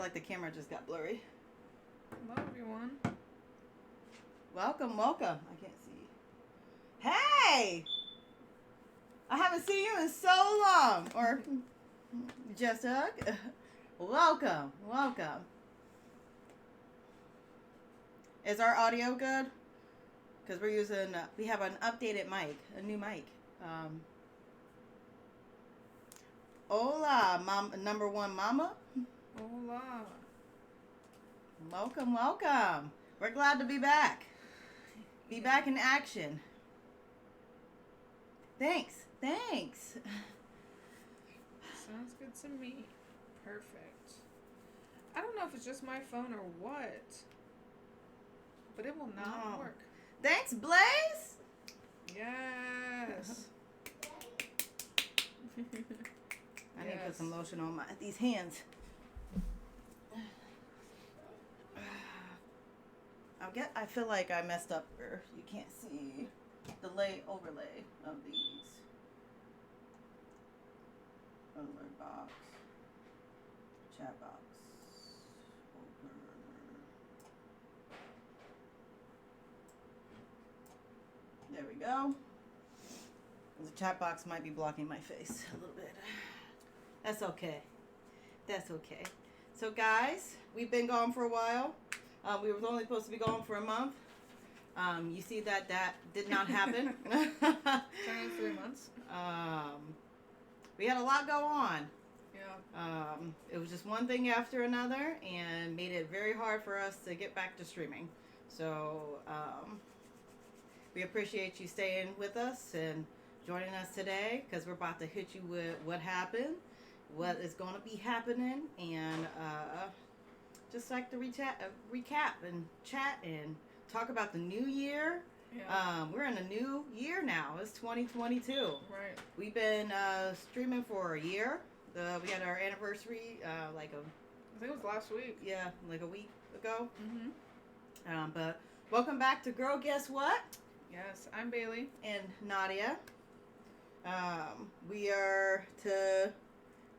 like the camera just got blurry. Hello, everyone. Welcome. I can't see. Hey! I haven't seen you in so long. Or just a hug. Welcome. Is our audio good? Because we're using, we have an updated mic, a new mic. Hola, number one mama. Hola. Welcome. We're glad to be back. Be back in action. Thanks. Sounds good to me. Perfect. I don't know if it's just my phone or what, but it will not work. Thanks, Blaze. Yes. I need to put some lotion on these hands. I feel like I messed up here. You can't see the overlay of these. Alert box. Chat box. Over. There we go. The chat box might be blocking my face a little bit. That's okay. So guys, we've been gone for a while. We were only supposed to be gone for a month. You see that did not happen. It's only 3 months. We had a lot go on. Yeah. It was just one thing after another and made it very hard for us to get back to streaming. So we appreciate you staying with us and joining us today because we're about to hit you with what happened, what is going to be happening, and just like to recap and chat and talk about the new year. Yeah. We're in a new year now. It's 2022. Right. We've been streaming for a year. We had our anniversary I think it was last week. Yeah, like a week ago. Mm-hmm. But welcome back to Girl Guess What? Yes, I'm Bailey. And Nadia. We are to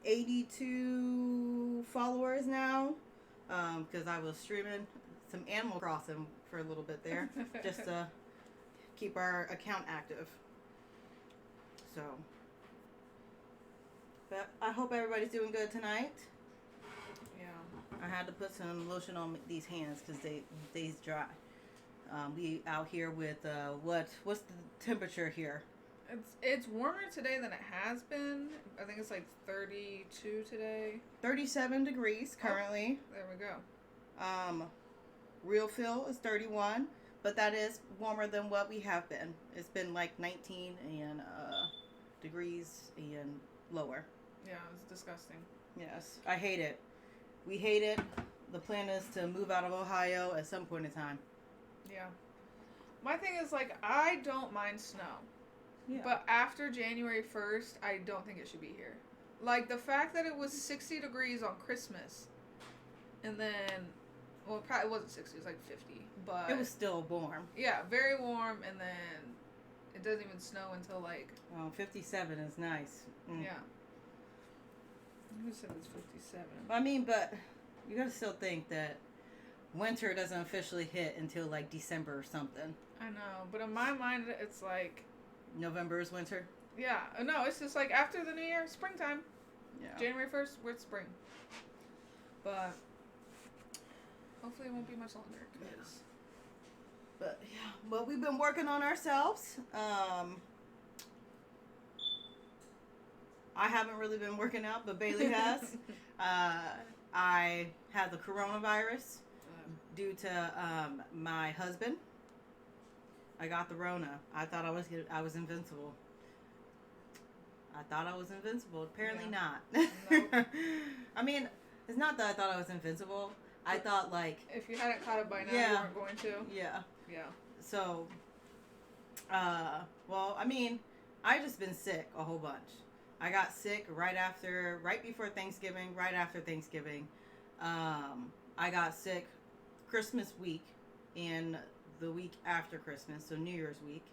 82 followers now. Because I was streaming some Animal Crossing for a little bit there. Just to keep our account active. So. But I hope everybody's doing good tonight. Yeah. I had to put some lotion on these hands because they's dry. We out here with what's the temperature here? It's warmer today than it has been. I think it's like 32 today. 37 degrees currently. Oh, there we go. Real feel is 31, but that is warmer than what we have been. It's been like 19 and degrees and lower. Yeah, it's disgusting. Yes, I hate it. We hate it. The plan is to move out of Ohio at some point in time. Yeah. My thing is, like, I don't mind snow. Yeah. But after January 1st, I don't think it should be here. Like, the fact that it was 60 degrees on Christmas, and then, well, it wasn't 60, it was like 50, but... It was still warm. Yeah, very warm, and then it doesn't even snow until, like... Oh, 57 is nice. Mm. Yeah. Who said it's 57? I mean, but you gotta still think that winter doesn't officially hit until, like, December or something. I know, but in my mind, it's like... November is winter? Yeah. No, it's just like after the new year, springtime. Yeah. January 1st, we're at spring. But hopefully it won't be much longer. Cause... But, yeah. Well, we've been working on ourselves. I haven't really been working out, but Bailey has. I had the coronavirus due to my husband. I got the Rona. I thought I was invincible. Apparently not. Nope. I mean, it's not that I thought I was invincible. I thought, like... If you hadn't caught it by now, yeah, you weren't going to? Yeah. Yeah. So, well, I mean, I just been sick a whole bunch. I got sick right before Thanksgiving, right after Thanksgiving. I got sick Christmas week and the week after Christmas, so New Year's week.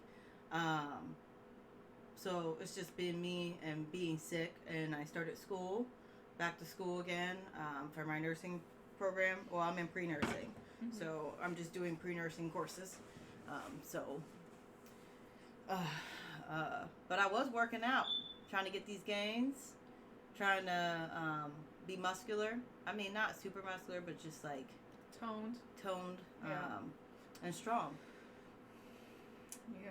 So it's just been me and being sick, and I started back to school again for my nursing program. Well, I'm in pre-nursing, Mhm. so I'm just doing pre-nursing courses. So, but I was working out, trying to get these gains, trying to be muscular. I mean, not super muscular, but just like Toned. toned Yeah. and strong. Yeah.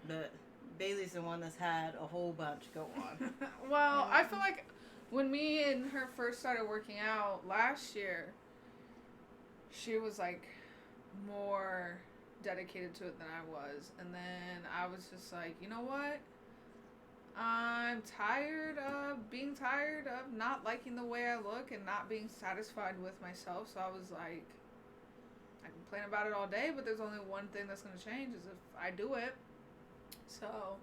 But Bailey's the one that's had a whole bunch go on. Well, I feel like when me and her first started working out last year, she was like more dedicated to it than I was. And then I was just like, you know what? I'm tired of being tired of not liking the way I look and not being satisfied with myself. So I was like, I complain about it all day, but there's only one thing that's going to change is if I do it. So,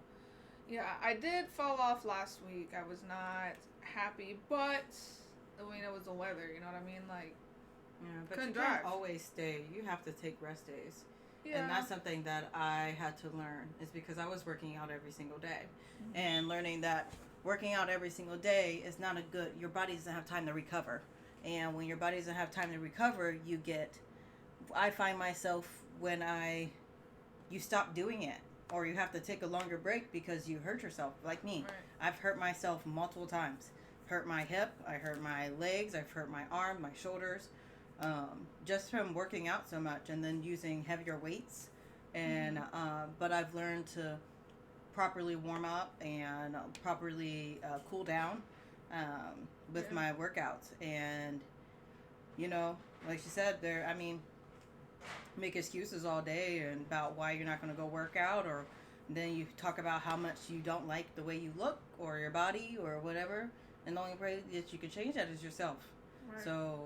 yeah, I did fall off last week. I was not happy, but I mean, it was the weather, you know what I mean? Like, Yeah, but couldn't you can't drive. always stay. You have to take rest days. yeah. And that's something that I had to learn is because I was working out every single day. Mhm. And learning that working out every single day is not a good, your body doesn't have time to recover. And when your body doesn't have time to recover, I find myself when you stop doing it or you have to take a longer break because you hurt yourself, like me. Right. I've hurt myself multiple times. Hurt my hip, I hurt my legs, I've hurt my arm, my shoulders. Just from working out so much and then using heavier weights. And but I've learned to properly warm up and properly cool down with Yeah. my workouts. And you know, like she said, make excuses all day and about why you're not going to go work out, or then you talk about how much you don't like the way you look or your body or whatever. And the only way that you can change that is yourself. Right. So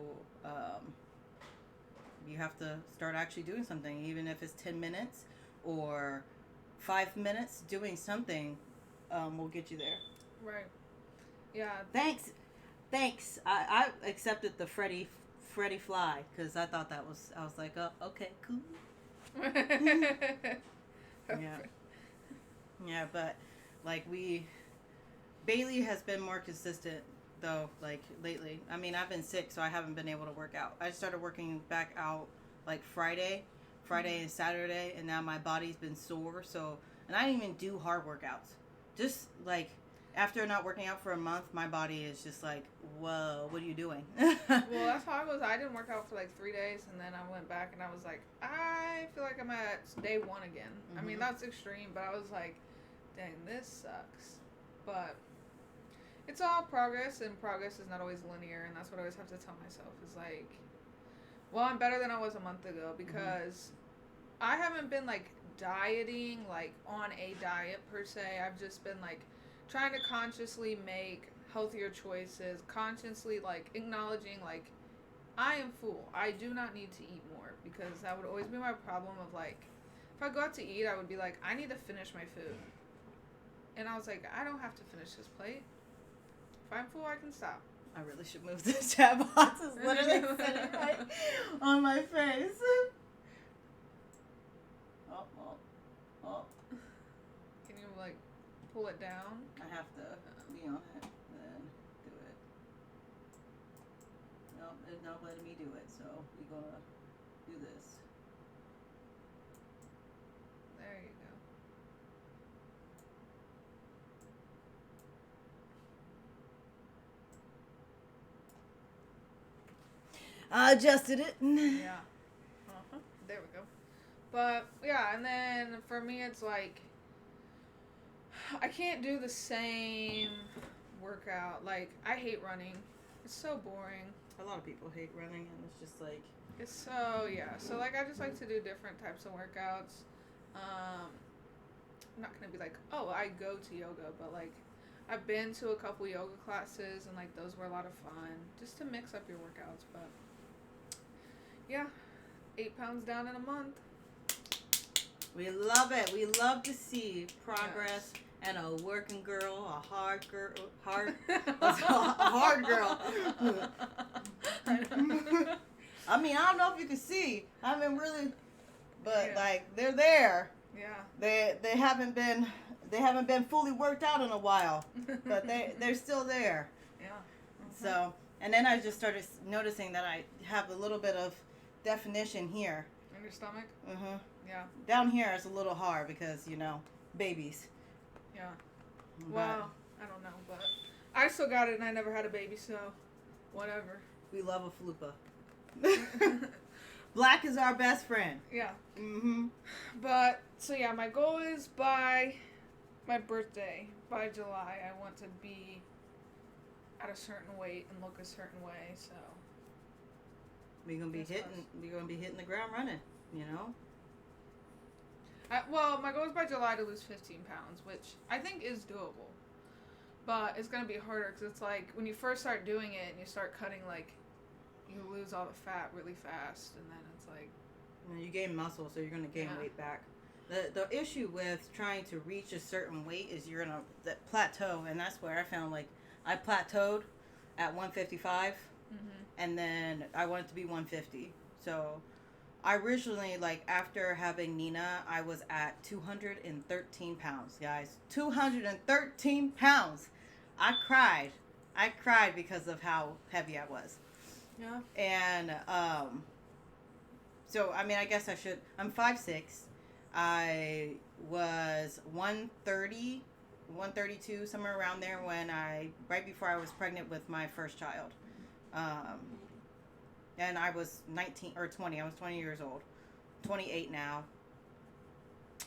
you have to start actually doing something, even if it's 10 minutes or 5 minutes. Doing something will get you there. Right. Yeah. Thanks. I accepted the Freddy Fly because I thought I was like, oh, okay, cool. Yeah. Yeah, but like Bailey has been more consistent though, like lately. I mean, I've been sick, so I haven't been able to work out. I started working back out like Friday and Saturday, and now my body's been sore. So, and I didn't even do hard workouts. Just like after not working out for a month, my body is just like, whoa, what are you doing? Well, that's how I was. I didn't work out for like 3 days, and then I went back, and I was like, I feel like I'm at day one again. I mean, that's extreme, but I was like, dang, this sucks. But it's all progress, and progress is not always linear, and that's what I always have to tell myself is like, well, I'm better than I was a month ago because I haven't been like dieting, like on a diet per se. I've just been like trying to consciously make healthier choices, consciously like acknowledging like I am full. I do not need to eat more because that would always be my problem of like if I go out to eat, I would be like I need to finish my food. And I was like, I don't have to finish this plate. If I'm full, I can stop. I really should move the chat box. It's literally sitting right on my face. Oh. Can you like pull it down? I have to be on it and do it. Nope, it's not letting me do it, so we're gonna do this. There you go. I adjusted it. Yeah. There we go. But yeah, and then for me, it's like I can't do the same workout. Like I hate running. It's so boring. A lot of people hate running, and it's just like It's so yeah. So like I just like to do different types of workouts. I'm not gonna be like, oh, I go to yoga, but like I've been to a couple yoga classes and like those were a lot of fun just to mix up your workouts. But yeah, 8 pounds down in a month. we love it. We love to see progress and a working girl, a hard girl, a hard girl. I mean, I don't know if you can see. I haven't really, but like they're there. Yeah. They haven't been fully worked out in a while, but they're still there. Yeah. So And then I just started noticing that I have a little bit of definition here. In your stomach? Mm-hmm. Yeah. Down here it's a little hard because, babies. Yeah. But Well, I don't know, but I still got it and I never had a baby, so whatever. we love a flupa. Black is our best friend. Yeah. Mm-hmm. But, so yeah, my goal is by my birthday, by July, I want to be at a certain weight and look a certain way, so. We're gonna be That's hitting the ground running, Well, my goal is by July to lose 15 pounds, which I think is doable. But it's going to be harder because it's like when you first start doing it and you start cutting, like, you lose all the fat really fast. And then it's like. You gain muscle, so you're gonna gain weight back. The issue with trying to reach a certain weight is you're gonna plateau, and that's where I found like I plateaued at 155, and then I wanted to be 150. So I originally, like, after having Nina, I was at 213 pounds, guys. 213 pounds. I cried because of how heavy I was. Yeah. And so I mean, I guess I'm 5'6". I was 130, 132, somewhere around there right before I was pregnant with my first child. And I was 19 or 20. I was 20 years old. 28 now.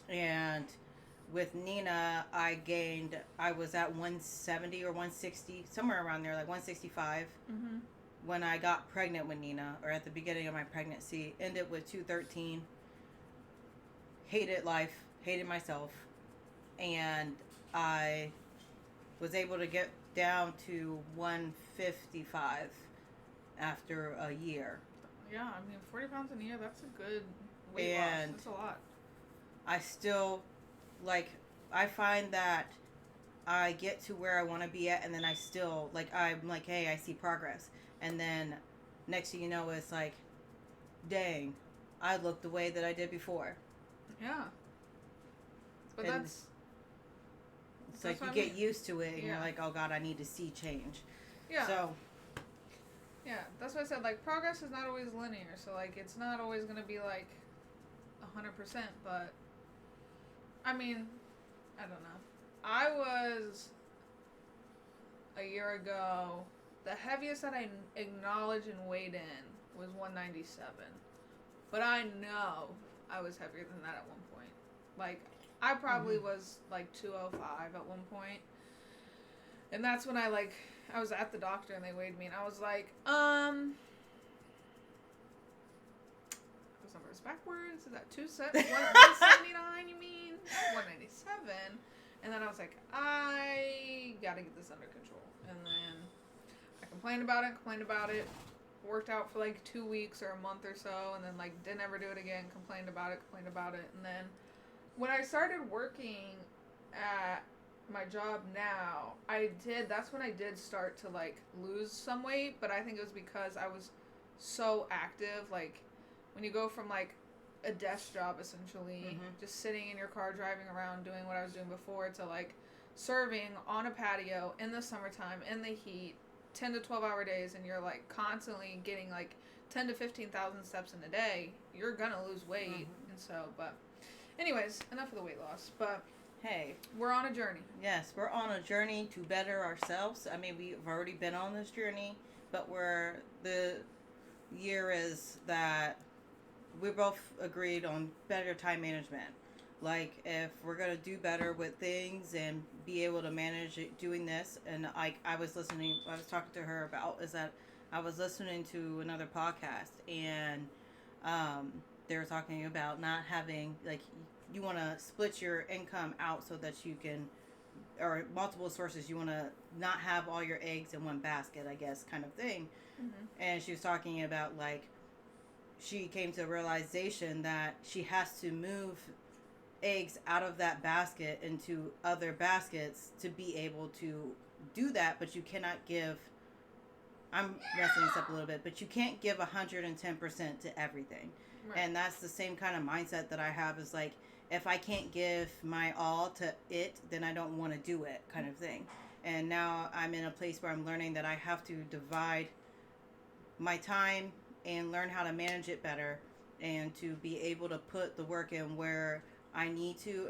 And with Nina, I was at 170 or 160, somewhere around there, like 165. When I got pregnant with Nina, or at the beginning of my pregnancy. Ended with 213. Hated life, hated myself, and I was able to get down to 155 after a year. Yeah, I mean, 40 pounds in a year, that's a good weight loss. That's a lot. I still, I find that I get to where I want to be at, and then I still, I'm like, hey, I see progress. And then next thing you know, it's like, dang, I look the way that I did before. Yeah. But and that's like you get used to it, and you're like, oh God, I need to see change. Yeah. So. Yeah, that's what I said. Like, progress is not always linear. So, like, it's not always going to be, like, 100%. But, I mean, I don't know. I was, a year ago, the heaviest that I acknowledged and weighed in was 197. But I know I was heavier than that at one point. Like, I probably was, like, 205 at one point. And that's when I was at the doctor and they weighed me and I was like, those numbers backwards? Is that 179 you mean? 197. And then I was like, I gotta get this under control. And then I complained about it, worked out for like 2 weeks or a month or so, and then like didn't ever do it again, complained about it. And then when I started working at my job now, that's when I did start to like lose some weight, but I think it was because I was so active. Like when you go from like a desk job essentially, just sitting in your car driving around doing what I was doing before, to like serving on a patio in the summertime in the heat, 10 to 12 hour days, and you're like constantly getting like 10 to 15,000 steps in a day, you're gonna lose weight. And so, but anyways, enough of the weight loss. But hey, we're on a journey. Yes, we're on a journey to better ourselves. I mean, we've already been on this journey, but the year is that we both agreed on better time management. Like, if we're going to do better with things and be able to manage it, doing this, and I was talking to her about, is that I was listening to another podcast, and they were talking about not having, like, you want to split your income out so that you can, or multiple sources, you want to not have all your eggs in one basket, I guess, kind of thing. And she was talking about, like, she came to a realization that she has to move eggs out of that basket into other baskets to be able to do that, but you cannot give, I'm messing this up a little bit, but you can't give 110% to everything. Right. And that's the same kind of mindset that I have, is like, if I can't give my all to it, then I don't want to do it, kind of thing. And now I'm in a place where I'm learning that I have to divide my time and learn how to manage it better, and to be able to put the work in where I need to,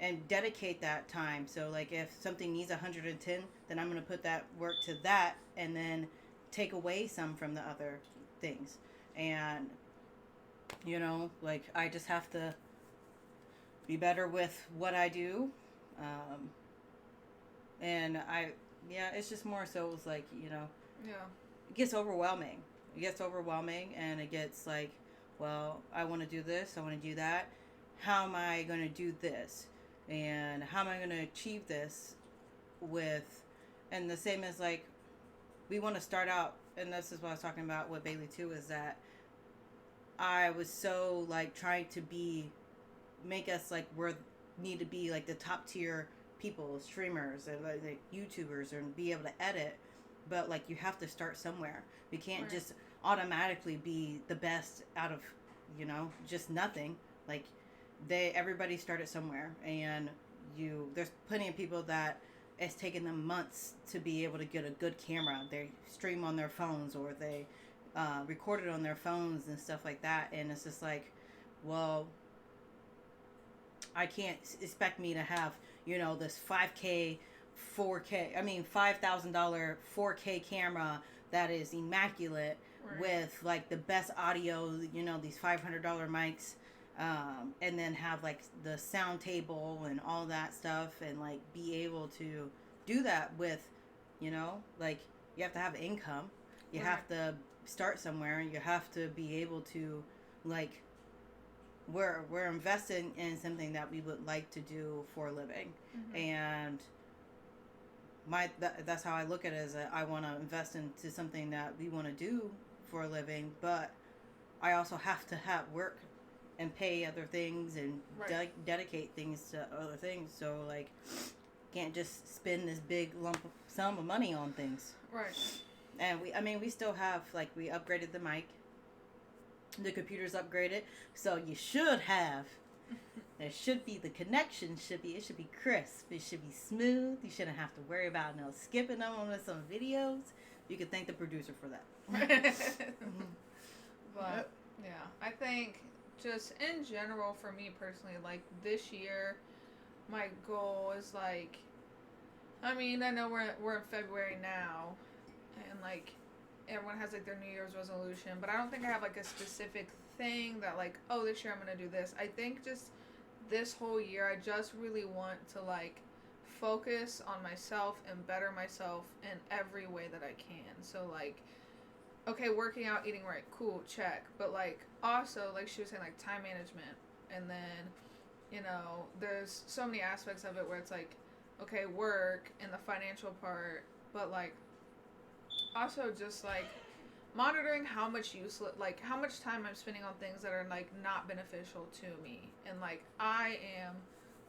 and dedicate that time. So like if something needs 110, then I'm going to put that work to that, and then take away some from the other things. And like I just have to be better with what I do. Um, and yeah, it's just more so it's like, Yeah. it gets overwhelming. It gets overwhelming, and it gets like, well, I want to do this, I want to do that. How am I going to do this? And how am I going to achieve this with, and the same as like, we want to start out, and this is what I was talking about with Bailey too, is that I was so like trying to make us like need to be like the top tier people, streamers and like YouTubers, and be able to edit. But like you have to start somewhere. You can't Right. just automatically be the best out of just nothing. Like everybody started somewhere, and there's plenty of people that it's taken them months to be able to get a good camera. They stream on their phones, or they record it on their phones and stuff like that. And it's just like, well, I can't expect me to have this 5K, 4K. I mean $5,000 4K camera that is immaculate, Right. with like the best audio. These $500 mics, and then have like the sound table and all that stuff, and like be able to do that with, like you have to have income. You Right. have to start somewhere, and you have to be able to like we're investing in something that we would like to do for a living. Mm-hmm. And that's how I look at it, is that I want to invest into something that we want to do for a living, but I also have to have work and pay other things, and Right. dedicate things to other things. So like, can't just spend this big sum of money on things. Right. And we still have, like, we upgraded the mic, the computer's upgraded, so you should have, the connection should be crisp, it should be smooth. You shouldn't have to worry about no skipping them on some videos. You can thank the producer for that. But yeah, I think just in general for me personally, like this year, my goal is like, I mean, I know we're in February now, and like everyone has like their New Year's resolution, but I don't think I have like a specific thing that like, oh, this year I'm gonna do this. I think just this whole year I just really want to like focus on myself and better myself in every way that I can. So like, okay, working out, eating right, cool, check. But like also, like she was saying, like time management, and then there's so many aspects of it where it's like, okay, work and the financial part, but like also just like monitoring how much how much time I'm spending on things that are like not beneficial to me. And like I am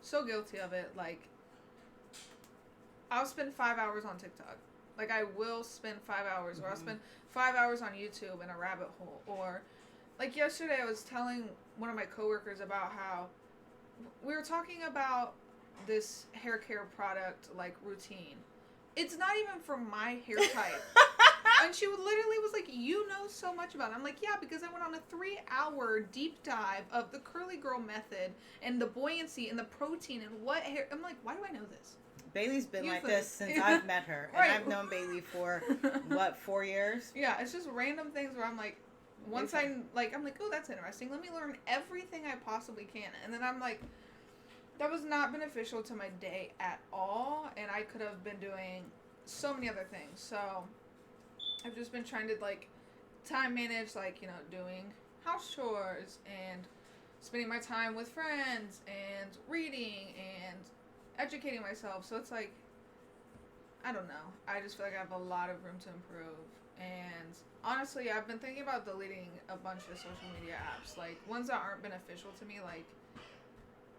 so guilty of it. Like I'll spend 5 hours on TikTok. Like I will spend 5 hours, or I'll spend 5 hours on YouTube in a rabbit hole. Or like yesterday I was telling one of my coworkers about how we were talking about this hair care product like routine. It's not even for my hair type. And she literally was like, you know so much about it. I'm like, yeah, because I went on a 3-hour deep dive of the curly girl method and the buoyancy and the protein and what hair. I'm like, why do I know this? Bailey's been like Useless. this since I've met her. And Right. I've known Bailey for, 4 years? Yeah, it's just random things where I'm like, once I'm like, oh, that's interesting. Let me learn everything I possibly can. And then I'm like, that was not beneficial to my day at all. And I could have been doing so many other things. So I've just been trying to like time manage, like, doing house chores and spending my time with friends and reading and educating myself. So it's like, I don't know. I just feel like I have a lot of room to improve. And honestly, I've been thinking about deleting a bunch of social media apps, like ones that aren't beneficial to me. Like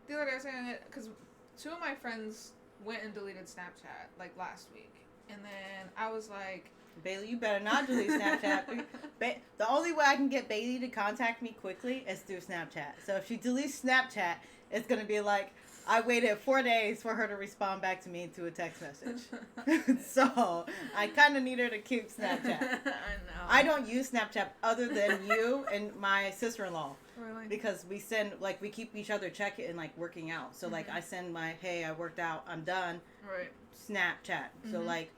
the other day I was saying it because 2 of my friends went and deleted Snapchat like last week. And then I was like, Bailey, you better not delete Snapchat. The only way I can get Bailey to contact me quickly is through Snapchat. So if she deletes Snapchat, it's going to be like, I waited 4 days for her to respond back to me to a text message. So I kind of need her to keep Snapchat. I know. I don't use Snapchat other than you and my sister-in-law. Really? Because we send, like, we keep each other checking and, like, working out. So, like, I send my, hey, I worked out, I'm done. Right. Snapchat. So, like,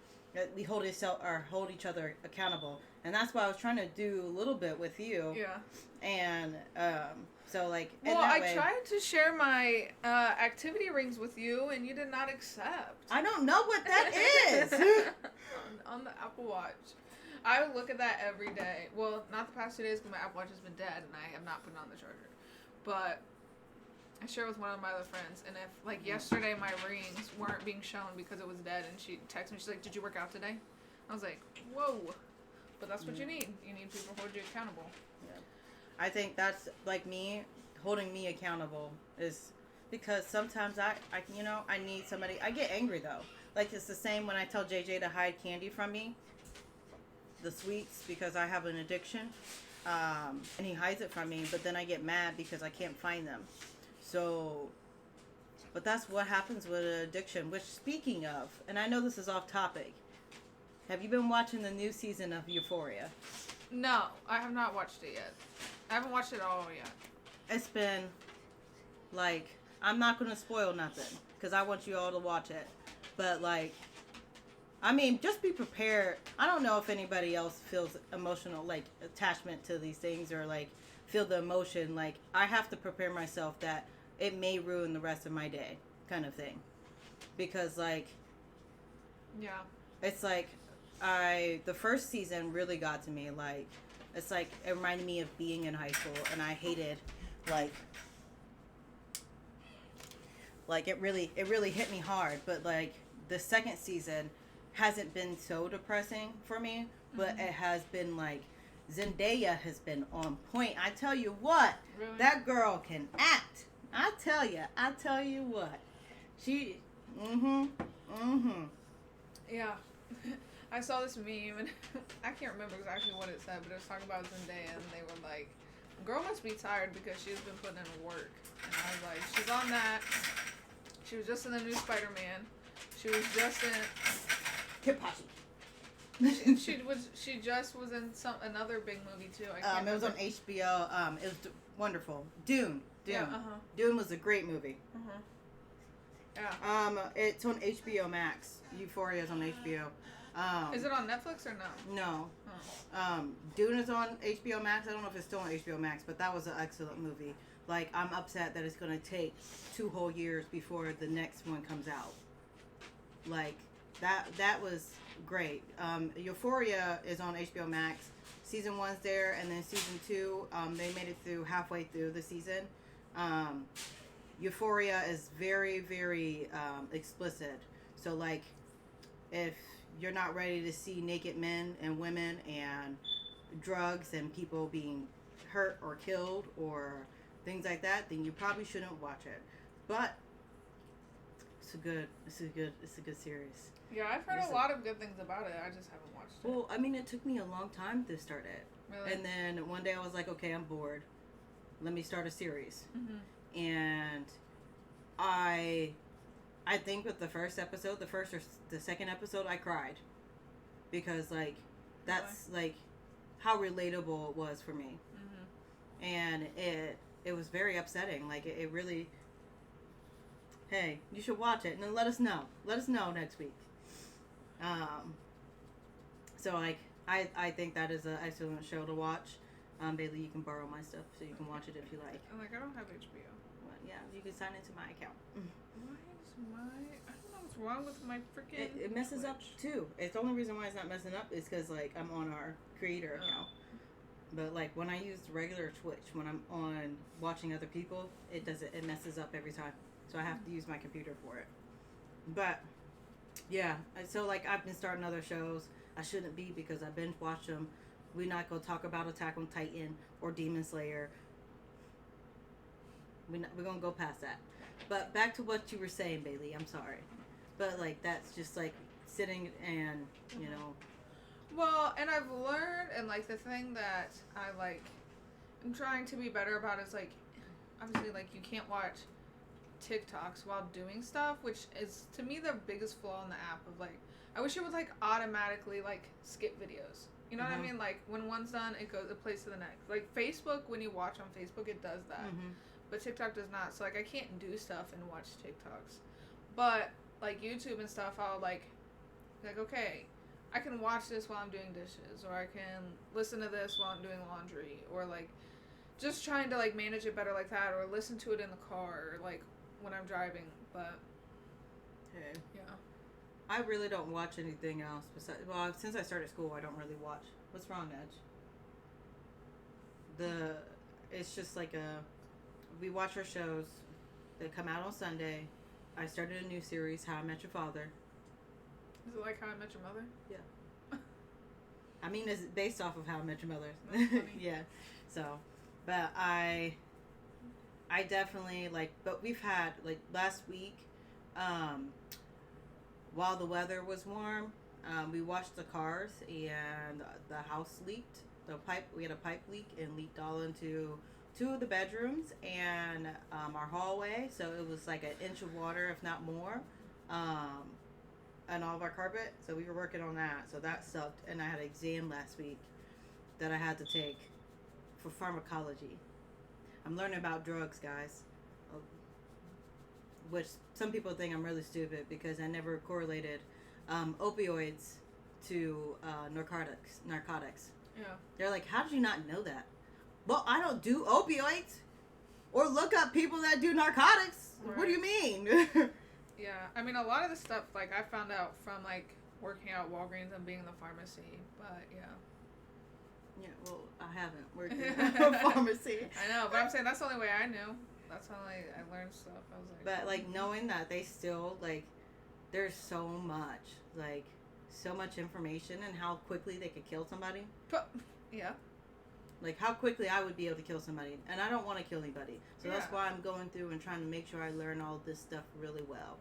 we hold each other accountable. And that's what I was trying to do a little bit with you. Yeah. And, so, like, Well, I tried to share my activity rings with you, and you did not accept. I don't know what that is. on the Apple Watch. I would look at that every day. Well, not the past 2 days because my Apple Watch has been dead and I have not put it on the charger. But I share it with one of my other friends. And if, like, yesterday my rings weren't being shown because it was dead and she texted me, she's like, did you work out today? I was like, whoa. But that's what you need. You need people who hold you accountable. Yeah. I think that's, like, me, holding me accountable is because sometimes I need somebody. I get angry, though. Like, it's the same when I tell JJ to hide candy from me. The sweets, because I have an addiction, and he hides it from me, but then I get mad because I can't find them. So, but that's what happens with an addiction, which, speaking of, and I know this is off topic, have you been watching the new season of Euphoria? No, I have not watched it yet. I haven't watched it all yet. It's been, like, I'm not going to spoil nothing, because I want you all to watch it, but, like, I mean, just be prepared. I don't know if anybody else feels emotional, like, attachment to these things or, like, feel the emotion. Like, I have to prepare myself that it may ruin the rest of my day kind of thing. Because, like... Yeah. It's like, the first season really got to me. Like, it's like, it reminded me of being in high school. And I hated, like, it really hit me hard. But, like, the second season hasn't been so depressing for me, but it has been, like, Zendaya has been on point. I tell you what, really? That girl can act. I tell you what. She, Yeah. I saw this meme, and I can't remember exactly what it said, but it was talking about Zendaya, and they were like, girl must be tired because she's been putting in work. And I was like, she's on that. She was just in the new Spider-Man. She was just in... Hip Posse. She just was in another big movie too. It was on HBO. It was wonderful. Dune. Yeah. Dune was a great movie. Yeah. It's on HBO Max. Euphoria is on HBO. Is it on Netflix or no? No. Oh. Dune is on HBO Max. I don't know if it's still on HBO Max, but that was an excellent movie. Like, I'm upset that it's going to take 2 whole years before the next one comes out. Like, that was great. Euphoria is on HBO Max. Season 1's there, and then season 2, they made it through halfway through the season. Euphoria is very, very explicit. So, like, if you're not ready to see naked men and women and drugs and people being hurt or killed or things like that, then you probably shouldn't watch it. But it's a good series. Yeah, I've heard a lot of good things about it. I just haven't watched it. Well, I mean, it took me a long time to start it. Really? And then one day I was like, okay, I'm bored. Let me start a series. Mm-hmm. And I think with the first episode, the first or the second episode, I cried. Because, like, that's, like, how relatable it was for me. Mm-hmm. And it was very upsetting. Like, it really... Hey, you should watch it and then let us know. Let us know next week. So, like, I think that is an excellent show to watch. Bailey, you can borrow my stuff so you can watch it if you like. I'm like, I don't have HBO. Well, yeah, you can sign into my account. Why is I don't know what's wrong with my freaking... It messes Twitch. up, too. It's the only reason why it's not messing up is because, like, I'm on our creator account. But, like, when I use regular Twitch, when I'm on watching other people, it messes up every time. So I have to use my computer for it. But, yeah. So, like, I've been starting other shows. I shouldn't be because I binge watch them. We're not going to talk about Attack on Titan or Demon Slayer. We're going to go past that. But back to what you were saying, Bailey. I'm sorry. But, like, that's just, like, sitting and, you know... Well, and I've learned, and, like, the thing that I, like, am trying to be better about is, like, obviously, like, you can't watch TikToks while doing stuff, which is to me the biggest flaw in the app. Of like, I wish it would like automatically like skip videos. You know what I mean? Like when one's done, it plays to the next. Like Facebook, when you watch on Facebook, it does that, but TikTok does not. So like I can't do stuff and watch TikToks, but like YouTube and stuff, I'll like okay, I can watch this while I'm doing dishes, or I can listen to this while I'm doing laundry, or like just trying to like manage it better like that, or listen to it in the car, or like when I'm driving. But Okay. yeah, I really don't watch anything else besides. Well, since I started school, I don't really watch. What's wrong, Edge? It's just like we watch our shows that come out on Sunday. I started a new series, How I Met Your Father. is it like How I Met Your Mother? I mean, it's based off of How I Met Your Mother. That's funny. Yeah. So, but I definitely like. But we've had like last week, while the weather was warm, we washed the cars and the house leaked. We had a pipe leak and leaked all into 2 of the bedrooms and our hallway. So it was like an inch of water, if not more, on all of our carpet. So we were working on that. So that sucked. And I had an exam last week that I had to take for pharmacology. I'm learning about drugs, guys. Which some people think I'm really stupid because I never correlated opioids to narcotics. Yeah. They're like, how did you not know that? Well, I don't do opioids or look up people that do narcotics. Right. What do you mean? Yeah, I mean, a lot of the stuff, like, I found out from, like, working at Walgreens and being in the pharmacy, but, yeah. Yeah, well, I haven't worked in a pharmacy. I know, but I'm saying that's the only way I knew. That's how I learned stuff. I was like... But, like, knowing that they still, like, there's so much, like, so much information and how quickly they could kill somebody. Yeah. Like, how quickly I would be able to kill somebody. And I don't want to kill anybody. So Yeah. that's why I'm going through and trying to make sure I learn all this stuff really well.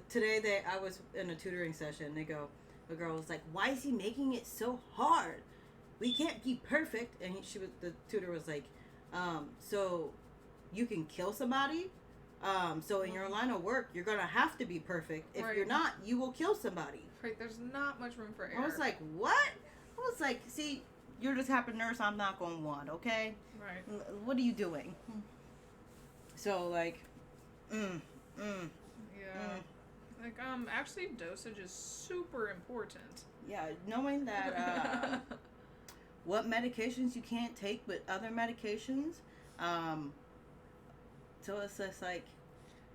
Today I was in a tutoring session. The girl was like, why is he making it so hard? We can't be perfect. And the tutor was like, so you can kill somebody? So in your line of work, you're going to have to be perfect. If Right. you're not, you will kill somebody. Right, there's not much room for error. I was like, what? I was like, see, you're the type of nurse I'm not going to want, okay? Right. What are you doing? So, like, Yeah. Like, actually, dosage is super important. Yeah, knowing that, what medications you can't take with other medications, so it's just like...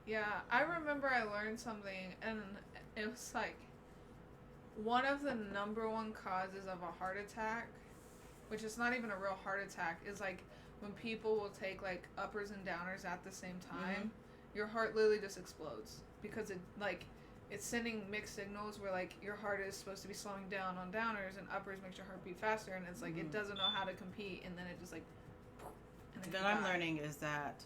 Yeah, I remember I learned something, and it was like, one of the number one causes of a heart attack, which is not even a real heart attack, is like when people will take like uppers and downers at the same time, your heart literally just explodes because it's sending mixed signals where like your heart is supposed to be slowing down on downers and uppers makes your heart beat faster, and it's like it doesn't know how to compete, and then it just like. And then What I'm learning is that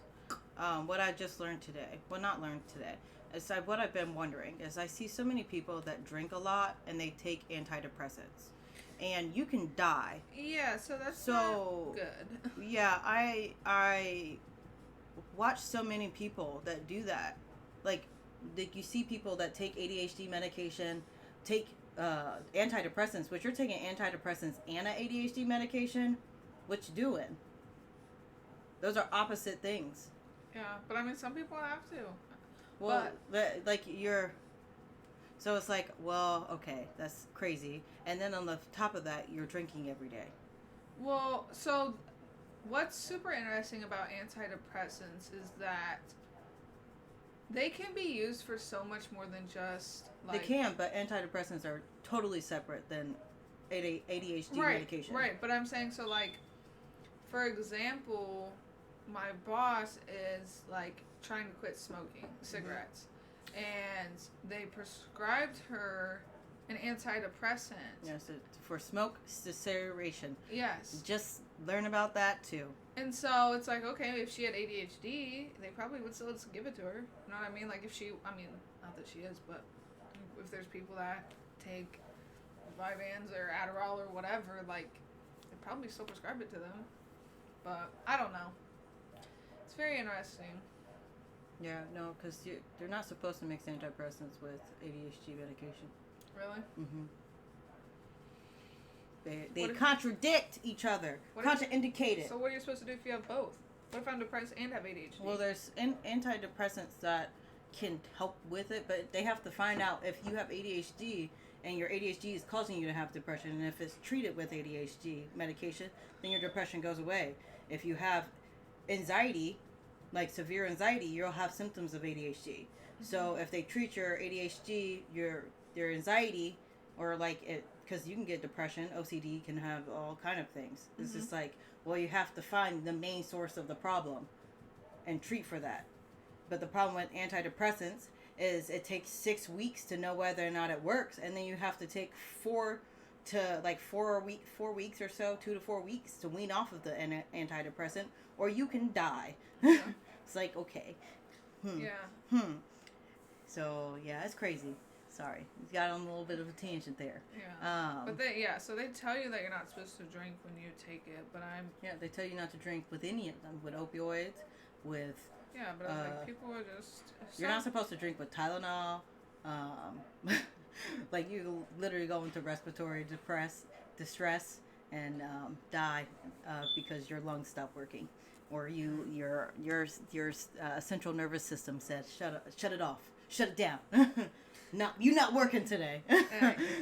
what I just learned today. Well, not learned today. It's like what I've been wondering is I see so many people that drink a lot and they take antidepressants, and you can die. Yeah, so that's So not good. yeah, I watch so many people that do that. Like you see people that take ADHD medication, take antidepressants, which you're taking antidepressants and an ADHD medication. What you doing? Those are opposite things. Yeah, but I mean, some people have to. Well, like you're. So it's like, well, okay, that's crazy. And then on the top of that, you're drinking every day. Well, so what's super interesting about antidepressants is that they can be used for so much more than just like... They can, but antidepressants are totally separate than ADHD medication. Right, but I'm saying, so like, for example, my boss is like trying to quit smoking cigarettes, and they prescribed her an antidepressant. Yes, for smoke cessation. Yes. Just learn about that too. And so it's like, okay, if she had ADHD, they probably would still just give it to her. You know what I mean? Like if she, I mean, not that she is, but if there's people that take Vyvanse or Adderall or whatever, like, they'd probably still prescribe it to them. But I don't know. It's very interesting. Yeah, no, because they're not supposed to mix antidepressants with ADHD medication. Really? Mm-hmm. They What if- contradict each other, What if- contraindicated. So what are you supposed to do if you have both? What if I'm depressed and have ADHD? Well, there's antidepressants that can help with it, but they have to find out if you have ADHD and your ADHD is causing you to have depression, and if it's treated with ADHD medication, then your depression goes away. If you have anxiety, like severe anxiety, you'll have symptoms of ADHD. So if they treat your ADHD, your anxiety, or like it, because you can get depression, OCD can have all kind of things. It's just like, well, you have to find the main source of the problem and treat for that. But the problem with antidepressants is it takes 6 weeks to know whether or not it works, and then you have to take 4 weeks or so, 2 to 4 weeks to wean off of the antidepressant, or you can die. Yeah. It's like, okay. Yeah. So yeah, it's crazy. Sorry, got on a little bit of a tangent there. Yeah. But so they tell you that you're not supposed to drink when you take it, but they tell you not to drink with any of them, with opioids, with. Yeah, but like people are just. You're not supposed to drink with Tylenol. Like you literally go into respiratory distress and die because your lungs stop working, or your central nervous system says shut it off, shut it down. You're not working today.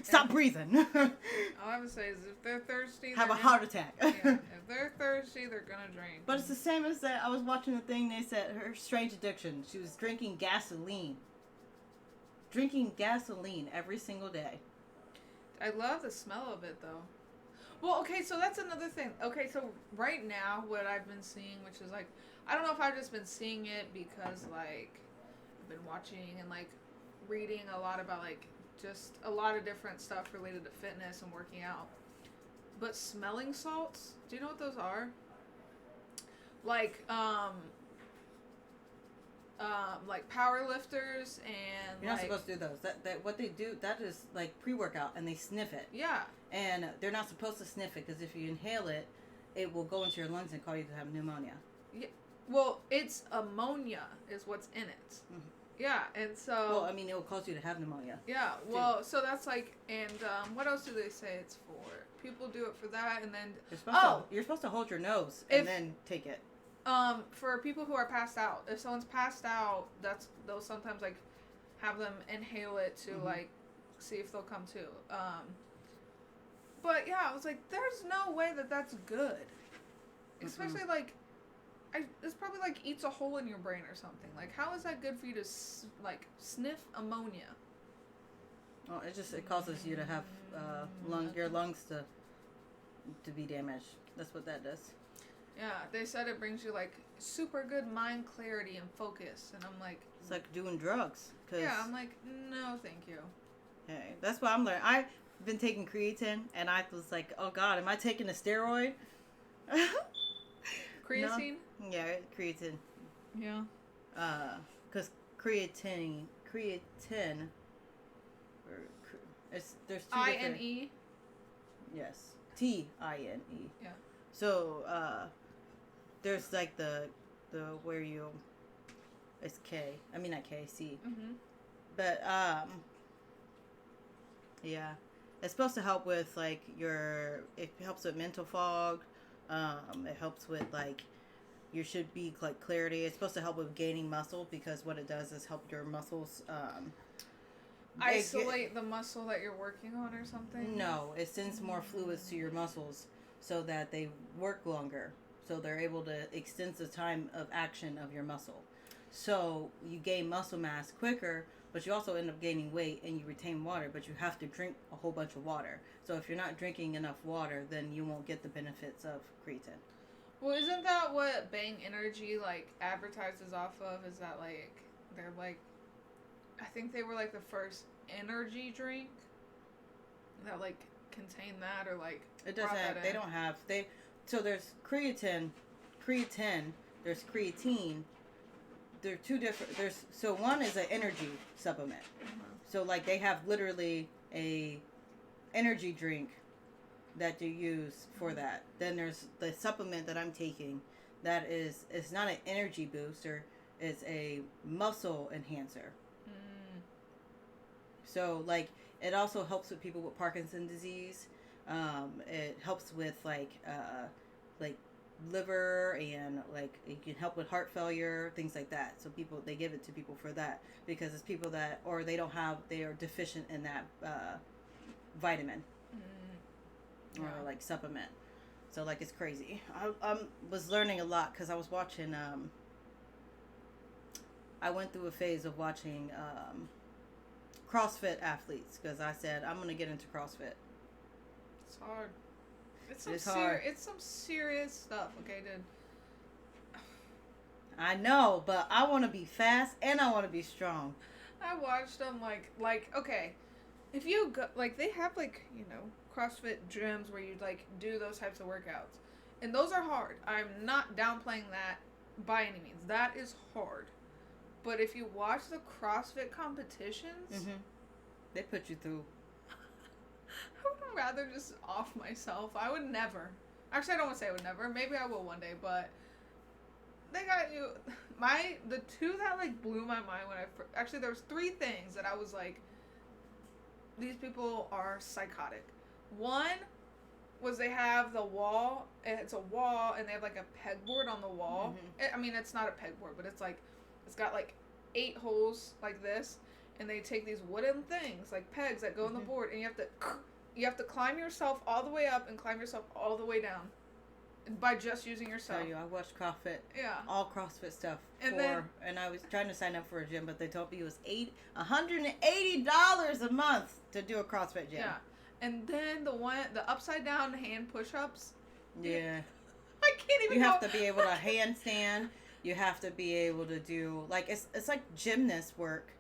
Stop breathing. All I would say is if they're thirsty, have a heart attack. Yeah, if they're thirsty, they're gonna drink. But it's the same as that. I was watching a thing. They said her strange addiction. She was drinking gasoline every single day. I love the smell of it though. Well, okay, so that's another thing. Okay, so right now what I've been seeing, which is like, I don't know if I've just been seeing it because like I've been watching and like reading a lot about like just a lot of different stuff related to fitness and working out. But smelling salts, do you know what those are? Like like power lifters and you're not supposed to do those. That what they do, that is like pre-workout, and they sniff it. Yeah. And they're not supposed to sniff it because if you inhale it, it will go into your lungs and cause you to have pneumonia. Yeah. Well, it's ammonia is what's in it. Mm-hmm. Yeah, and so. Well, I mean, it will cause you to have pneumonia. Yeah. Well, so that's like, and what else do they say it's for? People do it for that, and then. You're supposed to hold your nose and then take it. For people who are passed out, if someone's passed out, they'll sometimes like have them inhale it to like see if they'll come to. But yeah, I was like, there's no way that's good, especially like, it's probably like eats a hole in your brain or something. Like, how is that good for you to sniff ammonia? Well, it causes you to have your lungs to be damaged. That's what that does. Yeah, they said it brings you like super good mind clarity and focus, and I'm like, it's like doing drugs. Yeah, I'm like, no, thank you. Hey, that's what I'm learning. I've been taking creatine, and I was like, oh God, am I taking a steroid? Creatine? No? Yeah, creatine. Yeah. Because creatine. There's two different. INE. Yes, TINE. Yeah. So there's like the where you. It's K. I mean not K. C. Mhm. But yeah, it's supposed to help with like it helps with mental fog. It helps with like you should be like clarity. It's supposed to help with gaining muscle because what it does is help your muscles isolate the muscle that you're working on or something. No, it sends more fluids to your muscles so that they work longer. So they're able to extend the time of action of your muscle. So you gain muscle mass quicker, but you also end up gaining weight and you retain water, but you have to drink a whole bunch of water. So if you're not drinking enough water, then you won't get the benefits of creatine. Well, isn't that what Bang Energy like advertises off of? Is that like they're like, I think they were like the first energy drink that like contained that or like it doesn't have, they don't have so there's creatine, there's creatine. They're two different. So one is an energy supplement. Mm-hmm. So like they have literally a energy drink that you use for that. Then there's the supplement that I'm taking that it's not an energy booster. It's a muscle enhancer. Mm. So like it also helps with people with Parkinson's disease. It helps with like liver, and like it can help with heart failure, things like that. So people, they give it to people for that because it's people that, or they don't have, they are deficient in that vitamin Mm. or Yeah. like supplement. So like it's crazy. I was learning a lot because I was watching. I went through a phase of watching CrossFit athletes because I said I'm gonna get into CrossFit. It's hard. It's It's hard. It's some serious stuff. Okay, dude. I know, but I want to be fast and I want to be strong. I watched them like okay, if you go like they have like CrossFit gyms where you like do those types of workouts, and those are hard. I'm not downplaying that by any means. That is hard, but if you watch the CrossFit competitions, Mm-hmm. They put you through. I would rather just off myself. I would never. Actually, I don't want to say I would never. Maybe I will one day, but they got you. The two that like blew my mind when actually there was three things that I was like, these people are psychotic. One was they have the wall. It's a wall, and they have like a pegboard on the wall. Mhm. I mean, it's not a pegboard, but it's got like 8 holes like this, and they take these wooden things like pegs that go in the Mhm. board, and you have to climb yourself all the way up and climb yourself all the way down by just using yourself. Tell you, I watched CrossFit, Yeah. all CrossFit stuff, And and I was trying to sign up for a gym, but they told me it was $180 a month to do a CrossFit gym. Yeah. And then the upside down hand push-ups. Yeah. I can't even You go. have to be able to handstand. You have to be able to do like it's like gymnast work,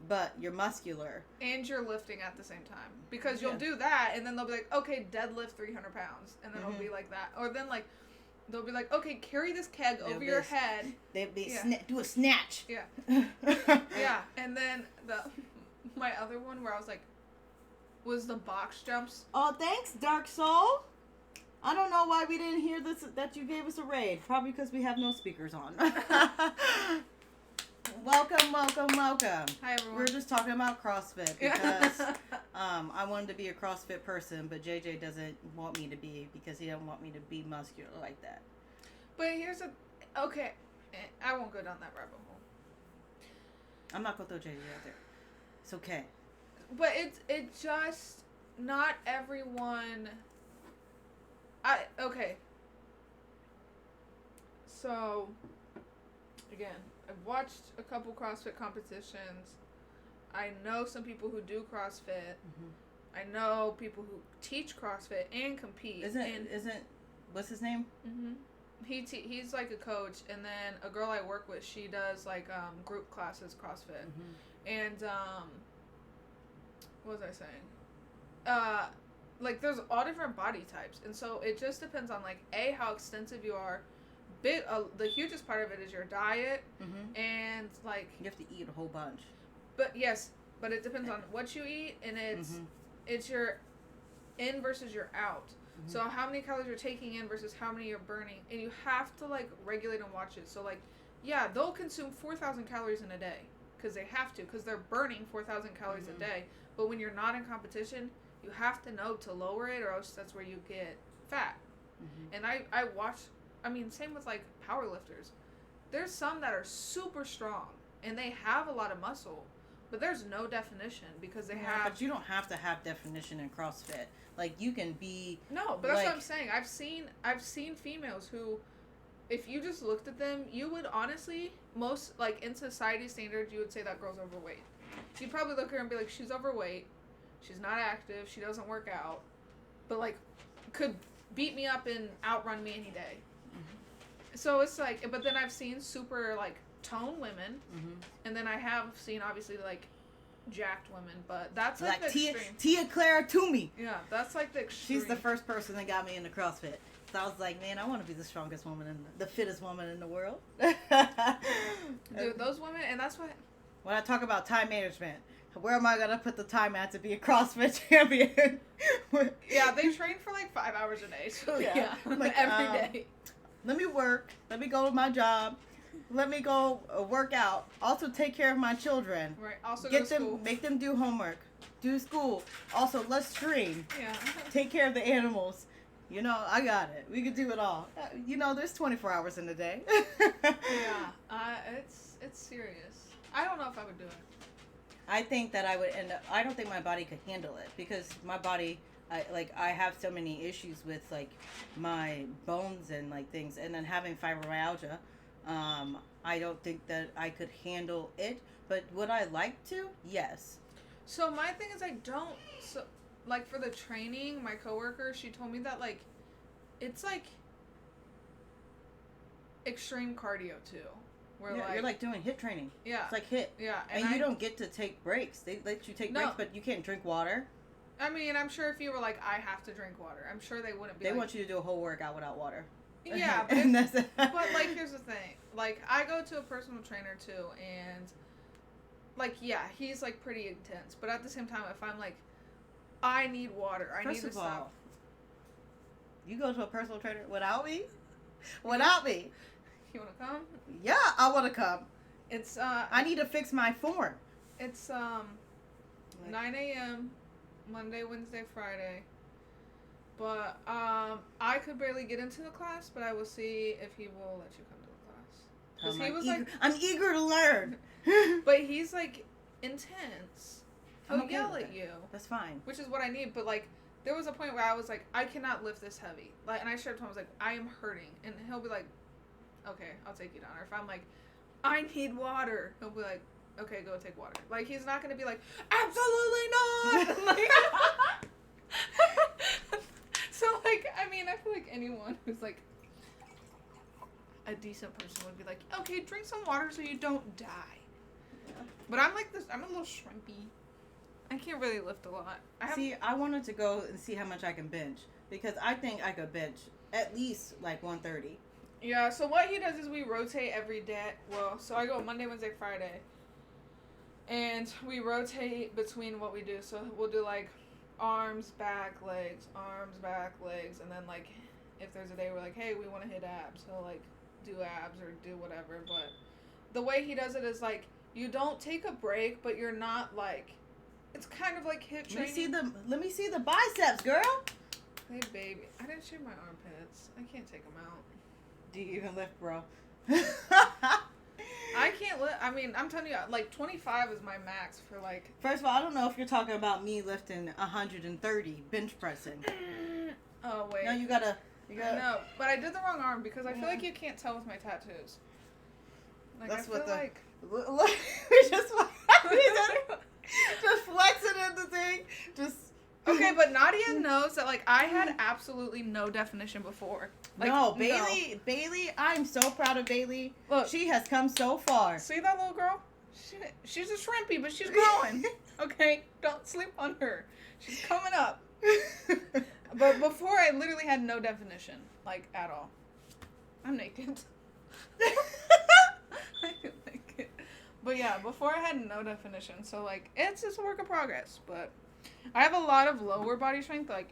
but you're muscular. And you're lifting at the same time. Because you'll Yeah. do that, and then they'll be like, okay, deadlift 300 pounds. And then Mhm. it'll be like that. Or then, like, they'll be like, okay, carry this keg They'll over be your s- head. They'd be Yeah. do a snatch. Yeah. Yeah. And then my other one where I was like, was the box jumps. Oh, thanks, Dark Soul. I don't know why we didn't hear this, that you gave us a raid. Probably because we have no speakers on. Welcome. Hi, everyone. We're just talking about CrossFit because I wanted to be a CrossFit person, but JJ doesn't want me to be because he doesn't want me to be muscular like that. But here's okay, I won't go down that rabbit hole. I'm not going to throw JJ out there. It's okay. But it just, not everyone, okay. So, again, I've watched a couple CrossFit competitions. I know some people who do CrossFit. Mm-hmm. I know people who teach CrossFit and compete. Isn't what's his name? Mm-hmm. He's like a coach, and then a girl I work with, she does like group classes CrossFit. Mm-hmm. And what was I saying? Like there's all different body types, and so it just depends on like how extensive you are. The hugest part of it is your diet, Mm-hmm. and like You have to eat a whole bunch. but it depends on what you eat, and it's your in versus your out. Mm-hmm. So how many calories you're taking in versus how many you're burning, and you have to like regulate and watch it. So like, yeah, they'll consume 4,000 calories in a day because they have to, because they're burning 4,000 calories Mhm. a day. But when you're not in competition, you have to know to lower it, or else that's where you get fat. Mm-hmm. And I watch. I mean, same with like power lifters. There's some that are super strong and they have a lot of muscle, but there's no definition because they have. But you don't have to have definition in CrossFit. Like you can be. No, but that's like, what I'm saying. I've seen females who, if you just looked at them, you would honestly, most like in society standards, you would say that girl's overweight. You'd probably look at her and be like, she's overweight, she's not active, she doesn't work out, but like could beat me up and outrun me any day. Mm-hmm. So it's like, but then I've seen super like toned women, Mm-hmm. and then I have seen obviously like jacked women, but that's like the Tia, extreme. Tia Clara Toomey. Yeah, that's like the extreme. She's the first person that got me into CrossFit. So I was like, man, I want to be the strongest woman and the fittest woman in the world. Dude, those women, and that's what. When I talk about time management, where am I gonna put the time at to be a CrossFit champion? Yeah, they train for like 5 hours a day. So Yeah. yeah, Like, every day. Let me work. Let me go to my job. Let me go work out. Also take care of my children. Right. Also Get go to them, school. make them do homework. Do school. Also, let's stream. Yeah. Take care of the animals. You know, I got it. We could do it all. You know, there's 24 hours in a day. Yeah. It's serious. I don't know if I would do it. I think that I would end up. I don't think my body could handle it because my body, I have so many issues with like my bones and like things, and then having fibromyalgia. I don't think that I could handle it. But would I like to? Yes. So my thing is I don't. So like for the training, my coworker, she told me that like it's like extreme cardio too. Where Yeah, you're like doing HIIT training. Yeah. It's like HIIT. Yeah. And you don't get to take breaks. They let you take No. breaks, but you can't drink water. I mean, I'm sure if you were like, I have to drink water, I'm sure they wouldn't be. They like, want you to do a whole workout without water. Yeah, but, And that's but like, here's the thing. Like, I go to a personal trainer too, and like, yeah, he's like pretty intense. But at the same time, if I'm like, I need water, I need First to of all, stop. you go to a personal trainer without me? Without me? You wanna come? Yeah, I want to come. It's I need to fix my form. It's 9 a.m. Monday, Wednesday, Friday. But I could barely get into the class, but I will see if he will let you come to the class. Because he was like, I'm eager to learn. but he's like intense. I'm He'll okay yell with at it. you, That's fine. which is what I need. But like, there was a point where I was like, I cannot lift this heavy. Like, and I shared to him, I was like, I am hurting, and he'll be like, okay, I'll take you down. Or if I'm like, I need water, he'll be like, okay, go take water. Like, he's not gonna be like, absolutely not. Like, so like, I mean, I feel like anyone who's like a decent person would be like, okay, drink some water so you don't die. Yeah. But I'm like this. I'm a little shrimpy. I can't really lift a lot. See, I wanted to go and see how much I can bench because I think I could bench at least like 130. Yeah, so what he does is we rotate every day. Well, so I go Monday, Wednesday, Friday. And we rotate between what we do. So we'll do like arms, back, legs, and then like if there's a day we're like, hey, we want to hit abs, he'll like do abs or do whatever. But the way he does it is like you don't take a break, but you're not like, it's kind of like HIIT training. Let me see the biceps, girl. Hey baby, I didn't shave my armpits. I can't take them out. Do you even lift, bro? I can't lift. I mean, I'm telling you, like 25 is my max for like. First of all, I don't know if you're talking about me lifting 130 bench pressing. Oh wait. No, you gotta. No, but I did the wrong arm because I feel Yeah. like you can't tell with my tattoos. Like, That's I what feel the. like. Look, just just flexing in the thing. Just. Okay, but Nadia knows that like I had absolutely no definition before. Like, no, Bailey, I'm so proud of Bailey. Look, She has come so far. see that little girl? She's a shrimpy, but she's growing. Okay, don't sleep on her. She's coming up. But before, I literally had no definition, like at all. I'm naked. I feel naked. But yeah, before I had no definition, so like it's just a work in progress. But I have a lot of lower body strength, like.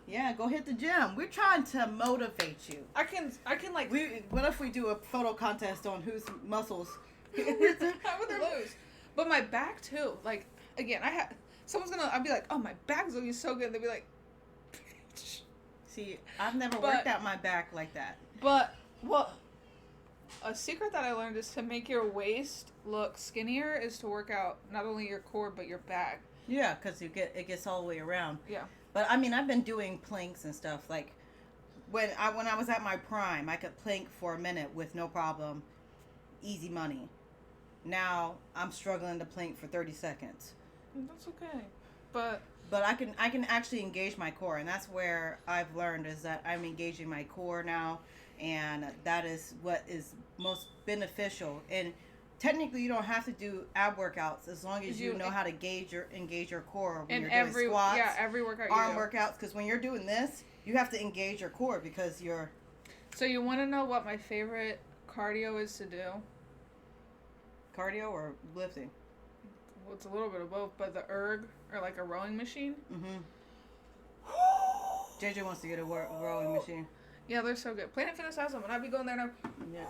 Yeah, go hit the gym. We're trying to motivate you. I can like. What if we do a photo contest on whose muscles? I would lose. But my back too. Like again, I'd be like, oh, my back's looking so good. They'd be like, See, I've never worked out my back like that. But well, a secret that I learned is to make your waist look skinnier is to work out not only your core but your back. Yeah, because it gets all the way around. Yeah. But I mean, I've been doing planks and stuff. Like when I was at my prime, I could plank for a minute with no problem, easy money. Now I'm struggling to plank for 30 seconds. That's okay. But I can actually engage my core, and that's where I've learned is that I'm engaging my core now, and that is what is most beneficial. And technically, you don't have to do ab workouts as long as you know how to engage your core when you're doing squats, every workout arm workouts. Because when you're doing this, you have to engage your core because you're. So you want to know what my favorite cardio is to do? Cardio or lifting? Well, it's a little bit of both, but the erg or like a rowing machine. JJ wants to get a rowing machine. Yeah, they're so good. Planet Fitness has them, and I'd be going there now. Yeah.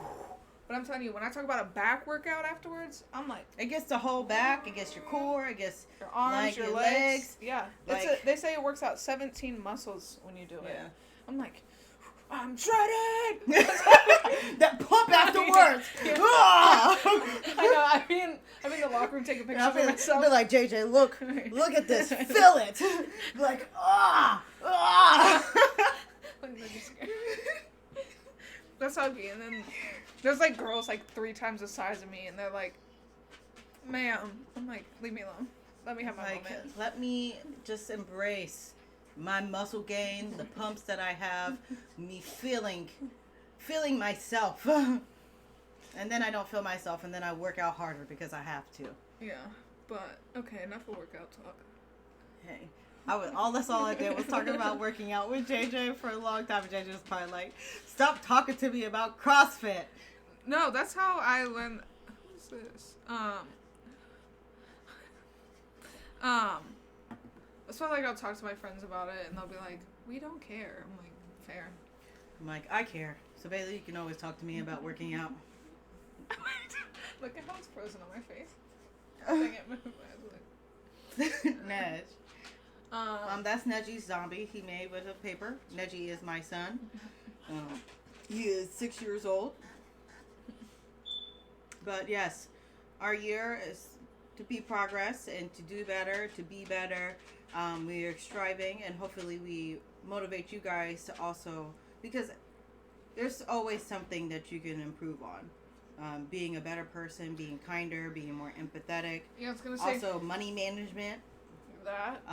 But I'm telling you, when I talk about a back workout afterwards, I'm like, It gets the whole back. It gets your core. It gets your arms, like your your legs. Yeah. Like- They say it works out 17 muscles when you do it. yeah. I'm like, I'm shredded! That pump afterwards. Yeah. Ah! I know. I've been in the locker room taking pictures I'll of be myself. like, JJ, look at this, feel it. Like, That's how I'd be. And then there's like girls like 3 times the size of me, and they're like, ma'am. I'm like, leave me alone. Let me have my like, moment. let me just embrace my muscle gain, the pumps that I have, me feeling myself. And then I don't feel myself, and then I work out harder because I have to. Yeah, but okay, enough of workout talk. Hey, that's all I did was talking about working out with JJ for a long time. And JJ was probably like, "Stop talking to me about CrossFit." No, that's how I learned. Who's this? That's why like I'll talk to my friends about it, and they'll be like, "We don't care." I'm like, "Fair." I'm like, I care. So Bailey, you can always talk to me about working out. Look at how it's frozen on my face. Dang it, my eyes were like- Nedge. That's Nedgy's zombie he made with a paper. Nedgy is my son. He is 6 years old. But yes, our year is to be progress and to do better, to be better. We are striving, and hopefully we motivate you guys to also, because there's always something that you can improve on. Being a better person, being kinder, being more empathetic. Yeah, I was gonna say Also, money management. that.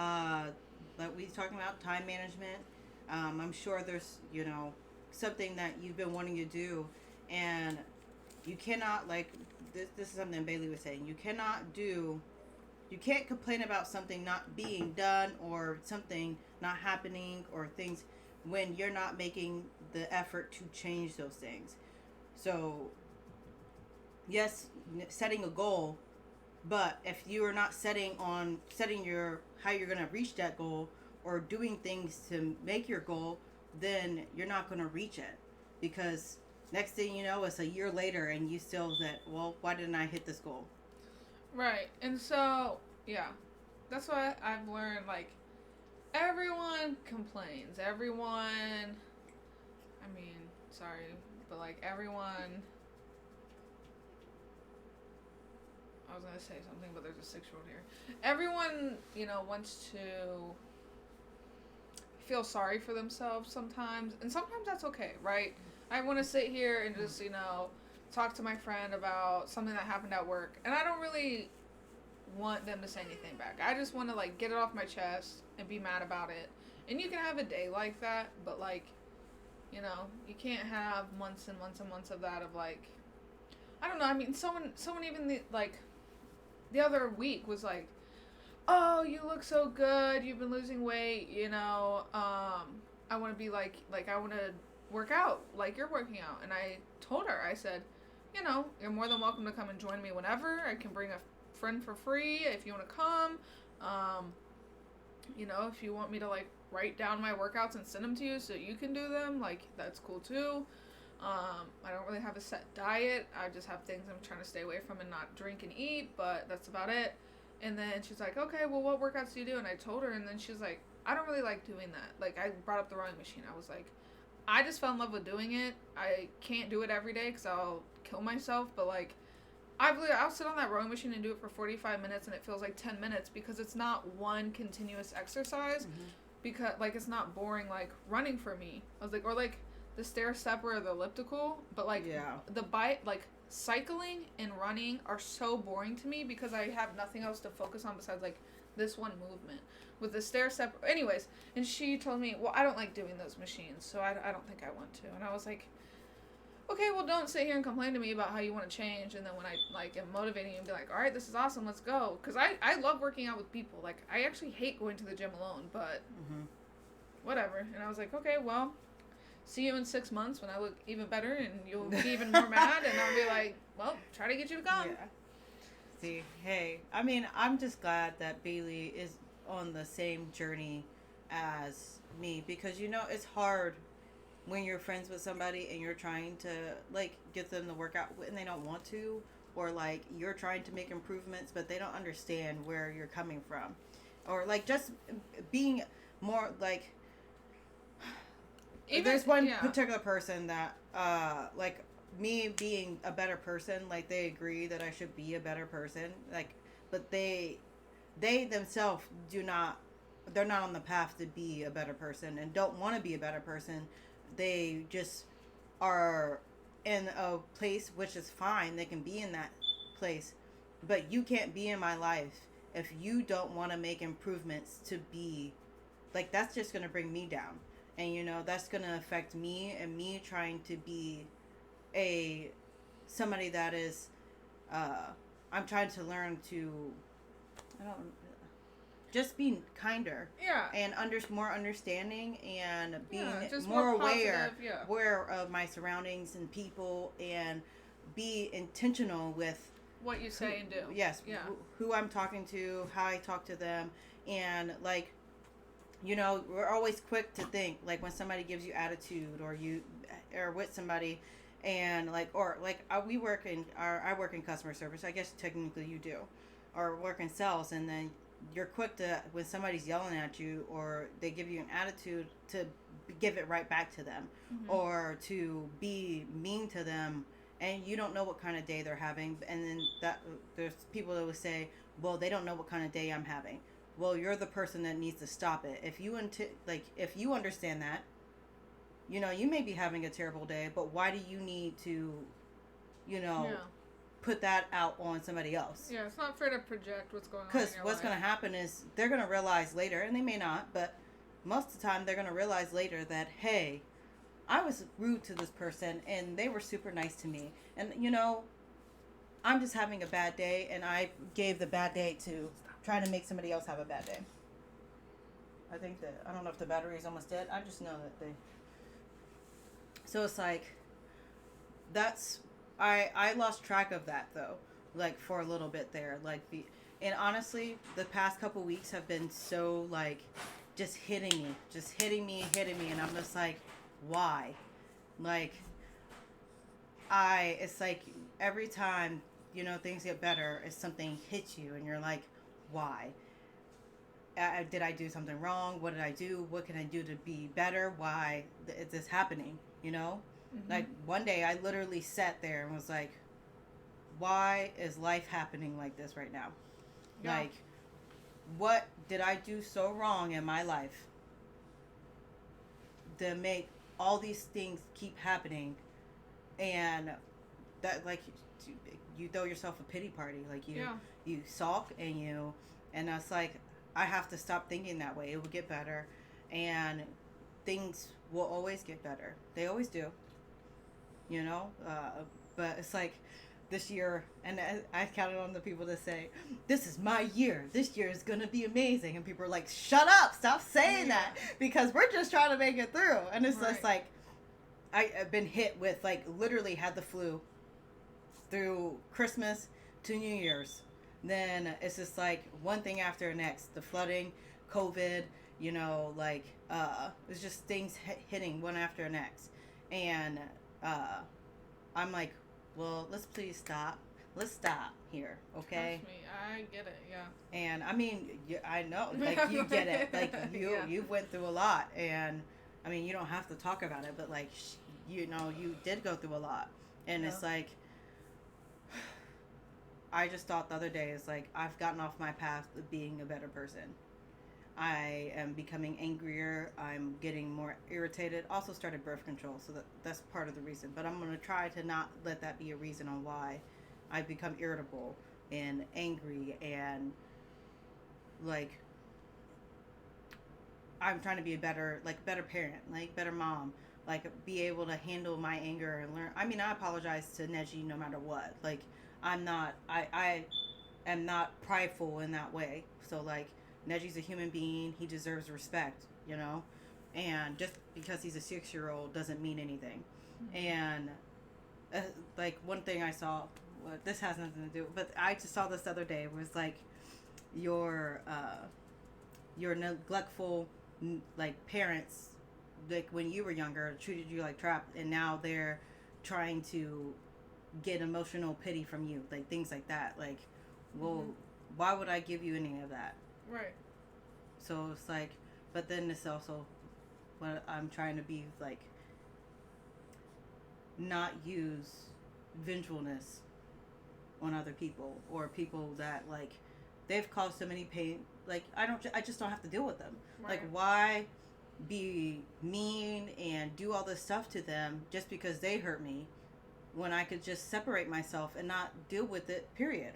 Like we talking about time management. I'm sure there's, something that you've been wanting to do, and you cannot, like, this is something Bailey was saying, you can't complain about something not being done or something not happening or things when you're not making the effort to change those things. So, yes, setting a goal, but if you are not setting your how you're going to reach that goal or doing things to make your goal, then you're not going to reach it, because next thing you know, it's a year later and you still that, well, why didn't I hit this goal? Right, and so yeah, that's why I've learned, like, everyone complains. Everyone, I mean, sorry, but like everyone. I was gonna say something, but there's a 6-year-old here. Everyone, wants to feel sorry for themselves sometimes, and sometimes that's okay, right? I want to sit here and just, talk to my friend about something that happened at work, and I don't really want them to say anything back. I just want to, like, get it off my chest and be mad about it. And you can have a day like that, but, like, you can't have months and months and months of that, of, like, I don't know. I mean, someone even, the other week was like, oh, you look so good, you've been losing weight, I want to be like I want to work out like you're working out. And I told her, I said, you're more than welcome to come and join me whenever. I can bring a friend for free if you want to come. If you want me to, like, write down my workouts and send them to you so you can do them, like, that's cool too. I don't really have a set diet. I just have things I'm trying to stay away from and not drink and eat, but that's about it. And then she's like, okay, well, what workouts do you do? And I told her, and then she's like, I don't really like doing that. Like, I brought up the rowing machine. I was like, I just fell in love with doing it. I can't do it every day because I'll kill myself, but, like, I'll sit on that rowing machine and do it for 45 minutes, and it feels like 10 minutes because it's not one continuous exercise. Mm-hmm. Because, like, it's not boring, like, running for me. I was like, or, like, the stair step or the elliptical, but, like, the bike, like, cycling and running are so boring to me because I have nothing else to focus on besides, like, this one movement. With the stair step, anyways, and she told me, well, I don't like doing those machines, so I don't think I want to. And I was like, okay, well, don't sit here and complain to me about how you want to change, and then when I, like, am motivating you and be like, all right, this is awesome, let's go. Because I love working out with people. Like, I actually hate going to the gym alone, but whatever. And I was like, okay, well, see you in 6 months when I look even better, and you'll be even more mad, and I'll be like, well, try to get you to come. Yeah. See, hey, I mean, I'm just glad that Bailey is on the same journey as me, because, it's hard when you're friends with somebody and you're trying to like get them to work out and they don't want to, or like you're trying to make improvements but they don't understand where you're coming from, or like just being more like Even, there's one yeah. particular person that like me being a better person, like they agree that I should be a better person, like, but they themselves do not, they're not on the path to be a better person and don't want to be a better person. They just are in a place, which is fine, they can be in that place, but you can't be in my life if you don't want to make improvements to be like, that's just going to bring me down, and you know that's going to affect me and me trying to be a somebody that is I'm trying to learn to, I don't, just being kinder Yeah. and more understanding and being Just more positive, yeah. aware of my surroundings and people, and be intentional with What you say and do. yes, Yeah. who I'm talking to, how I talk to them, and like, you know, we're always quick to think like when somebody gives you attitude, or you are with somebody and like, or like I work in customer service, I guess technically you do, or work in sales, and then you're quick to, when somebody's yelling at you or they give you an attitude, to give it right back to them, or to be mean to them, and you don't know what kind of day they're having, and then that there's people that would say, well, they don't know what kind of day I'm having. Well, you're the person that needs to stop it. If you if you understand that, you know, you may be having a terrible day, but why do you need to, you know, Yeah. put that out on somebody else? Yeah, it's not fair to project what's going on. Because in your what's life. going to happen is they're going to realize later, and they may not, but most of the time they're going to realize later that, hey, I was rude to this person and they were super nice to me. And, you know, I'm just having a bad day, and I gave the bad day to try to make somebody else have a bad day. I think that, I don't know if the battery's almost dead. I just know that they. So it's like, that's, I lost track of that though, like for a little bit there, like and honestly, the past couple weeks have been so like, just hitting me, and I'm just like, why? Like, it's like every time, you know, things get better, if something hits you and you're like, why? Did I do something wrong? What did I do? What can I do to be better? Why is this happening? You know? Like, one day I literally sat there and was like, why is life happening like this right now? Yeah. Like, what did I do so wrong in my life to make all these things keep happening? And that, like, you throw yourself a pity party. Like, you sulk, and it's like, I have to stop thinking that way. It will get better, and things will always get better. They always do, you know? But it's like, this year, and I counted on the people to say, this is my year. This year is going to be amazing. And people are like, shut up. Stop saying that. Because we're just trying to make it through. And it's just like, I've been hit with, like, literally had the flu through Christmas to New Year's. Then it's just like one thing after the next. The flooding, COVID, you know, like, it's just things hitting one after the next. And I'm like, well, let's please stop. Let's stop here, okay? Trust me, I get it, yeah. And I mean, I know, like, you get it. Like, you went through a lot, and I mean, you don't have to talk about it, but like, you know, you did go through a lot, and it's like, I just thought the other day, is like, I've gotten off my path of being a better person. I am becoming angrier. I'm getting more irritated. Also started birth control, so that's part of the reason. But I'm going to try to not let that be a reason on why I become irritable and angry, and like, I'm trying to be a better parent, like better mom, like be able to handle my anger and learn. I mean, I apologize to Neji no matter what. Like, I'm not, I am not prideful in that way. So like, Neji's a human being. He deserves respect, you know? And just because he's a 6-year-old doesn't mean anything. And like, one thing I saw, well, this has nothing to do, but I just saw this the other day, was like, your neglectful, like, parents like when you were younger, treated you like crap, and now they're trying to get emotional pity from you, like things like that. Like, well, why would I give you any of that? Right. So it's like, but then it's also what I'm trying to be like, not use vengefulness on other people or people that like they've caused so many pain. Like I just don't have to deal with them. Right. Like, why be mean and do all this stuff to them just because they hurt me when I could just separate myself and not deal with it, period.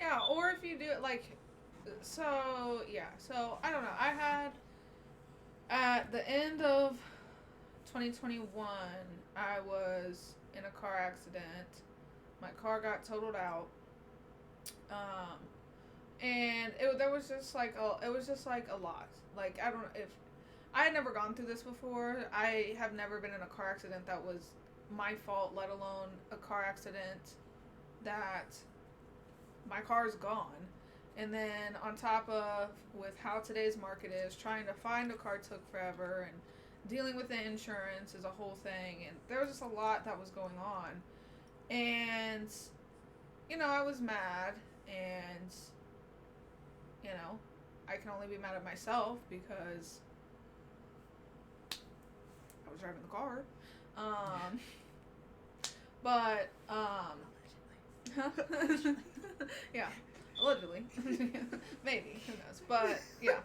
Yeah, or if you do it like, so yeah, so I don't know. I had at the end of 2021, I was in a car accident. My car got totaled out, and there was just like a lot. Like, I don't know if I had never gone through this before. I have never been in a car accident that was my fault, let alone a car accident that my car's gone. And then on top of with how today's market is, trying to find a car took forever, and dealing with the insurance is a whole thing, and there was just a lot that was going on. And I was mad, and I can only be mad at myself because I was driving the car. But yeah, allegedly. Maybe, who knows, but yeah.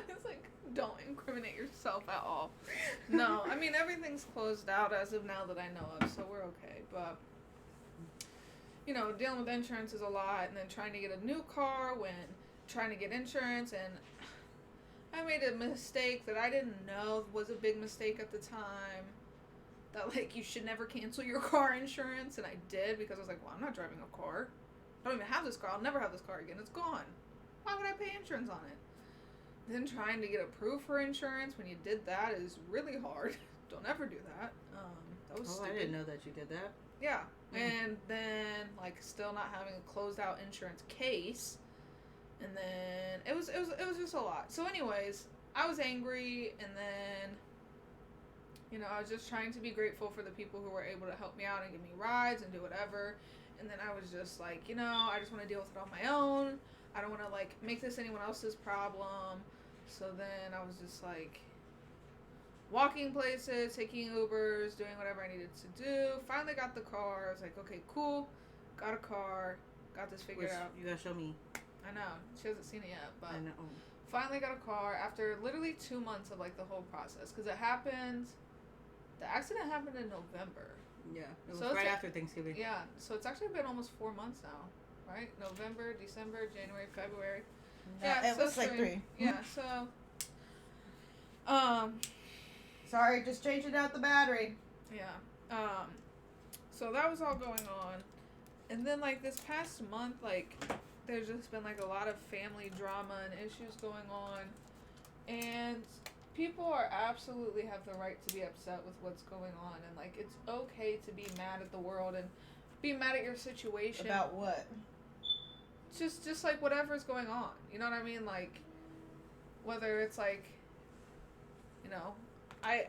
It's like, don't incriminate yourself at all. No, I mean, everything's closed out as of now that I know of, so we're okay. But dealing with insurance is a lot, and then trying to get a new car when trying to get insurance, and I made a mistake that I didn't know was a big mistake at the time. That, like, you should never cancel your car insurance, and I did because I was like, well, I'm not driving a car. I don't even have this car. I'll never have this car again. It's gone. Why would I pay insurance on it? Then trying to get approved for insurance when you did that is really hard. Don't ever do that. That was stupid. I didn't know that you did that. Yeah. And then, like, still not having a closed out insurance case. And then it was just a lot. So anyways, I was angry, and then I was just trying to be grateful for the people who were able to help me out and give me rides and do whatever. And then I was just like, I just want to deal with it on my own. I don't want to, like, make this anyone else's problem. So then I was just like walking places, taking Ubers, doing whatever I needed to do. Finally got the car. I was like, okay, cool. Got a car. Got this figured out. You gotta show me. I know. She hasn't seen it yet, but I know. Finally got a car after literally 2 months of, like, the whole process. Because the accident happened in November. Yeah. It was right after Thanksgiving. Yeah. So it's actually been almost 4 months now. Right? November, December, January, February. Yeah, it was like 3. Yeah, so sorry, just changing out the battery. Yeah. So that was all going on. And then, like, this past month, like, there's just been, like, a lot of family drama and issues going on. And people are absolutely have the right to be upset with what's going on. And, like, it's okay to be mad at the world and be mad at your situation. About what? Just like whatever's going on, you know what I mean? Like, whether it's like, I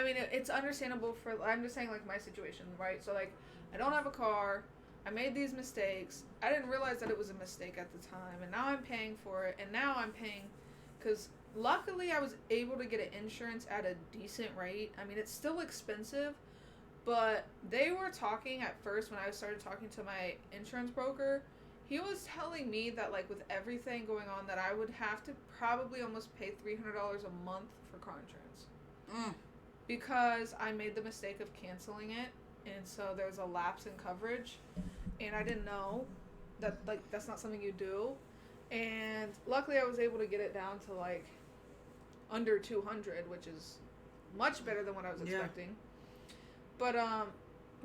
mean, it's understandable for, I'm just saying, like, my situation, right? So, like, I don't have a car, I made these mistakes, I didn't realize that it was a mistake at the time, and now I'm paying for it, and now I'm paying, because luckily I was able to get an insurance at a decent rate. I mean, it's still expensive, but they were talking at first when I started talking to my insurance broker. He was telling me that, like, with everything going on, that I would have to probably almost pay $300 a month for car insurance. Because I made the mistake of canceling it, and so there's a lapse in coverage, and I didn't know that, like, that's not something you do. And luckily I was able to get it down to, like, under 200, which is much better than what I was expecting. But,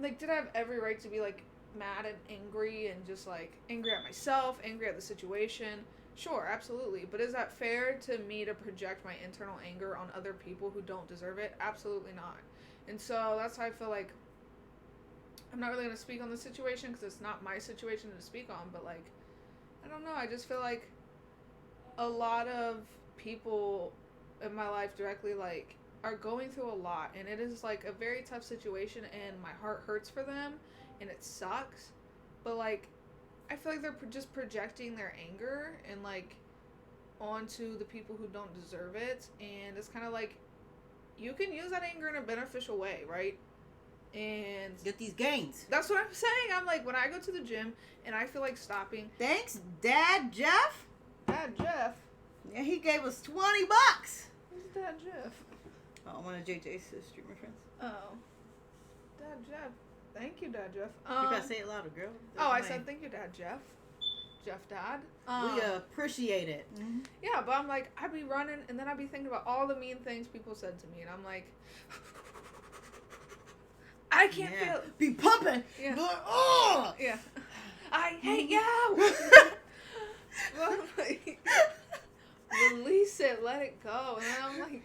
like, did I have every right to be, like, mad and angry and just, like, angry at myself, angry at the situation? Sure, absolutely. But is that fair to me to project my internal anger on other people who don't deserve it? Absolutely not. And so that's why I feel like I'm not really going to speak on the situation because it's not my situation to speak on. But, like, I don't know. I just feel like a lot of people, in my life directly, like, are going through a lot, and it is, like, a very tough situation, and my heart hurts for them, and it sucks, but, like, I feel like they're just projecting their anger and, like, onto the people who don't deserve it, and it's kind of like, you can use that anger in a beneficial way, right? And Get these gains. that's what I'm saying. I'm like, when I go to the gym and I feel like stopping, Thanks, Dad Jeff. Dad Jeff. Yeah, he gave us $20. Who's Dad Jeff? Oh, one of JJ's streamer friends. Oh. Dad Jeff. Thank you, Dad Jeff. You gotta say it louder, girl. Oh, I said thank you, Dad Jeff. Jeff Dad. We appreciate it. Yeah, but I'm like, I'd be running and then I'd be thinking about all the mean things people said to me, and I'm like, I can't feel. Be pumping. Yeah. But, oh! Yeah. I hate you. But I'm like, release it, let it go. And then I'm like,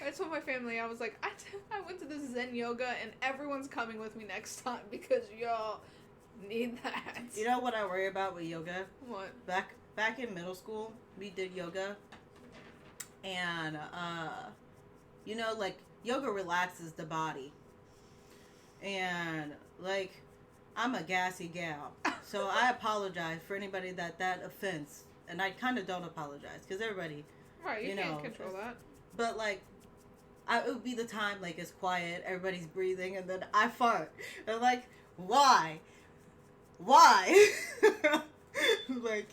I told my family, I was like, I went to this Zen yoga and everyone's coming with me next time because y'all need that. You know what I worry about with yoga? What? Back in middle school, we did yoga, and you know, like, yoga relaxes the body, and like, I'm a gassy gal, so I apologize for anybody that offends, and I kind of don't apologize because everybody, Right, you you can't know, control that. but like, it would be the time, like, it's quiet, everybody's breathing, and then I fart, and like, why? Like,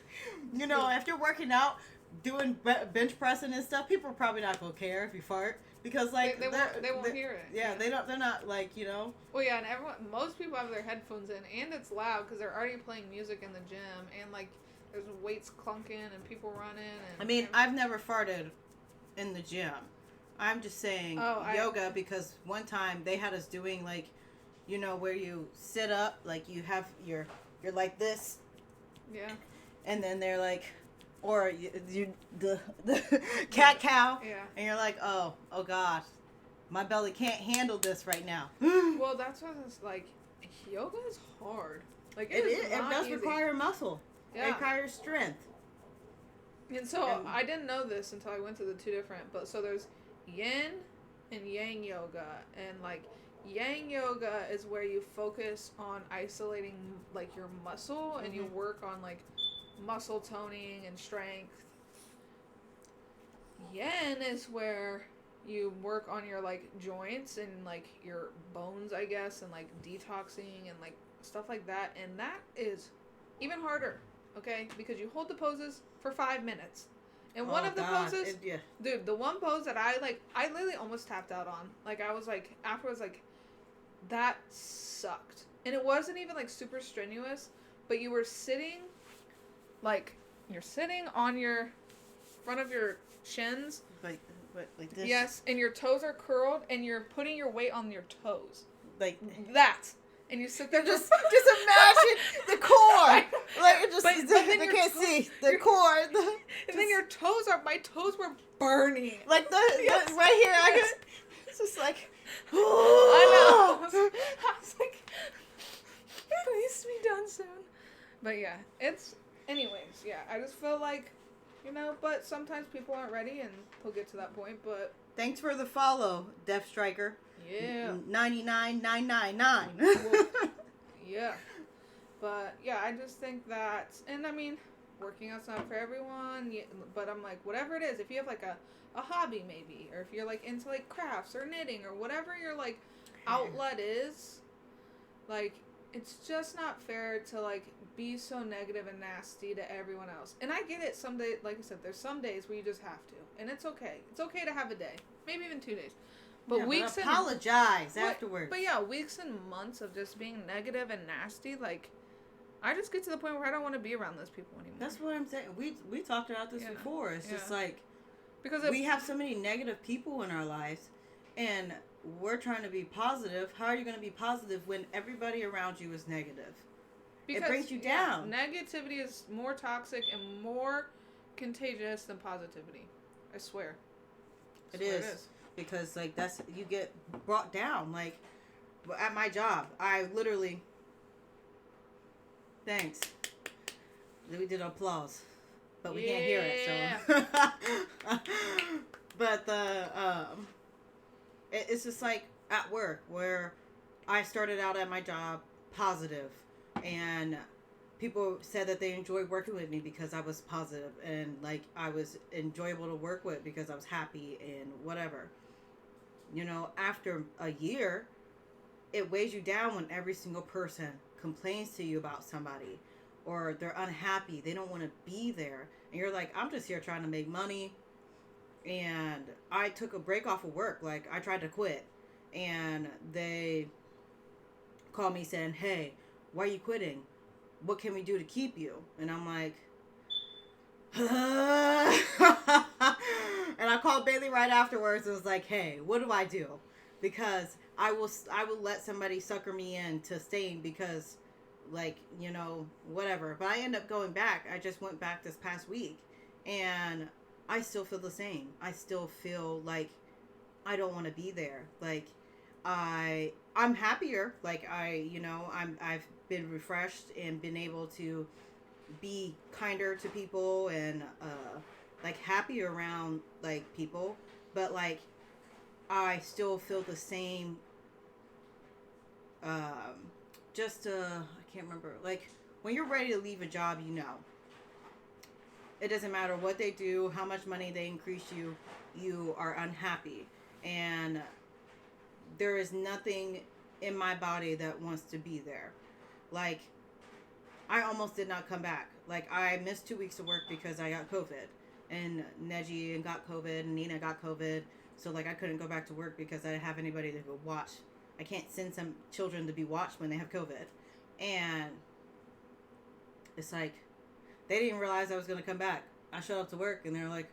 you know, after working out, doing bench pressing and stuff, people are probably not gonna care if you fart because, like, they won't hear it. Yeah, they're not like, you know. Well, yeah, and most people have their headphones in, and it's loud because they're already playing music in the gym, and like there's weights clunking and people running. And I mean, I've never farted in the gym. I'm just saying yoga because one time they had us doing, like, you know, where you sit up, like you're like this. Yeah. And then they're like, or the cat cow. Yeah. And you're like, oh gosh, my belly can't handle this right now. Well, that's what it's like. Yoga is hard. Like it does easy. require muscle. Yeah. It requires strength. And so I didn't know this until I went to the two different. But so there's Yin and Yang yoga, and like Yang yoga is where you focus on isolating like your muscle, and you work on like muscle toning and strength. Yin is where you work on your like joints and like your bones, I guess, and like detoxing and like stuff like that, and that is even harder, okay? Because you hold the poses for 5 minutes. And one of the poses, dude, the one pose that I literally almost tapped out on. Like, I was like, afterwards, like, that sucked. And it wasn't even like super strenuous, but you were sitting, like, you're sitting on your front of your shins. Like this? Yes, and your toes are curled, and you're putting your weight on your toes. Like that. And you sit there just imagine the core. Like, just, but then they can't see the core. And then your toes my toes were burning. Like the right here, it's just like, I know. I was like, please be done soon. But yeah, anyways, yeah, I just feel like, you know, but sometimes people aren't ready and they'll get to that point, but. Thanks for the follow, Death Striker. Yeah. 99999. Well, yeah. But yeah, I just think that, and I mean, working out's not for everyone, but I'm like, whatever it is, if you have like a hobby maybe, or if you're like into like crafts or knitting or whatever your like outlet is, like, it's just not fair to like be so negative and nasty to everyone else. And I get it, some day, like I said, there's some days where you just have to, and it's okay. It's okay to have a day, maybe even 2 days. But weeks but apologize and afterwards. But yeah, weeks and months of just being negative and nasty, like, I just get to the point where I don't want to be around those people anymore. That's what I'm saying. We talked about this before. It's just like, because we have so many negative people in our lives, and we're trying to be positive. How are you going to be positive when everybody around you is negative? Because, it brings you down. Negativity is more toxic and more contagious than positivity. I swear. It is. Because, like, you get brought down. Like, at my job, I literally, thanks. We did applause. But we can't hear it, so. But it's just like at work where I started out at my job positive, and people said that they enjoyed working with me because I was positive and like I was enjoyable to work with because I was happy and whatever. You know, after a year, it weighs you down when every single person complains to you about somebody or they're unhappy, they don't want to be there, and you're like, I'm just here trying to make money. And I took a break off of work, like I tried to quit, and they called me saying, hey, why are you quitting, what can we do to keep you? And I'm like, and I called Bailey right afterwards and was like, hey, what do I do? Because I will let somebody sucker me into staying because, like, you know, whatever. But I end up going back. I just went back this past week, and I still feel the same. I still feel like I don't want to be there. Like, I'm happier. Like, I've been refreshed and been able to be kinder to people and like happier around like people, but like I still feel the same. Just I can't remember. Like when you're ready to leave a job, you know, it doesn't matter what they do, how much money they increase you, you are unhappy, and there is nothing in my body that wants to be there. Like I almost did not come back. Like I missed 2 weeks of work because I got COVID, and Neji and got COVID, and Nina got COVID. So like I couldn't go back to work because I didn't have anybody to go watch. I can't send some children to be watched when they have COVID, and it's like they didn't realize I was gonna come back. I showed up to work and they're like,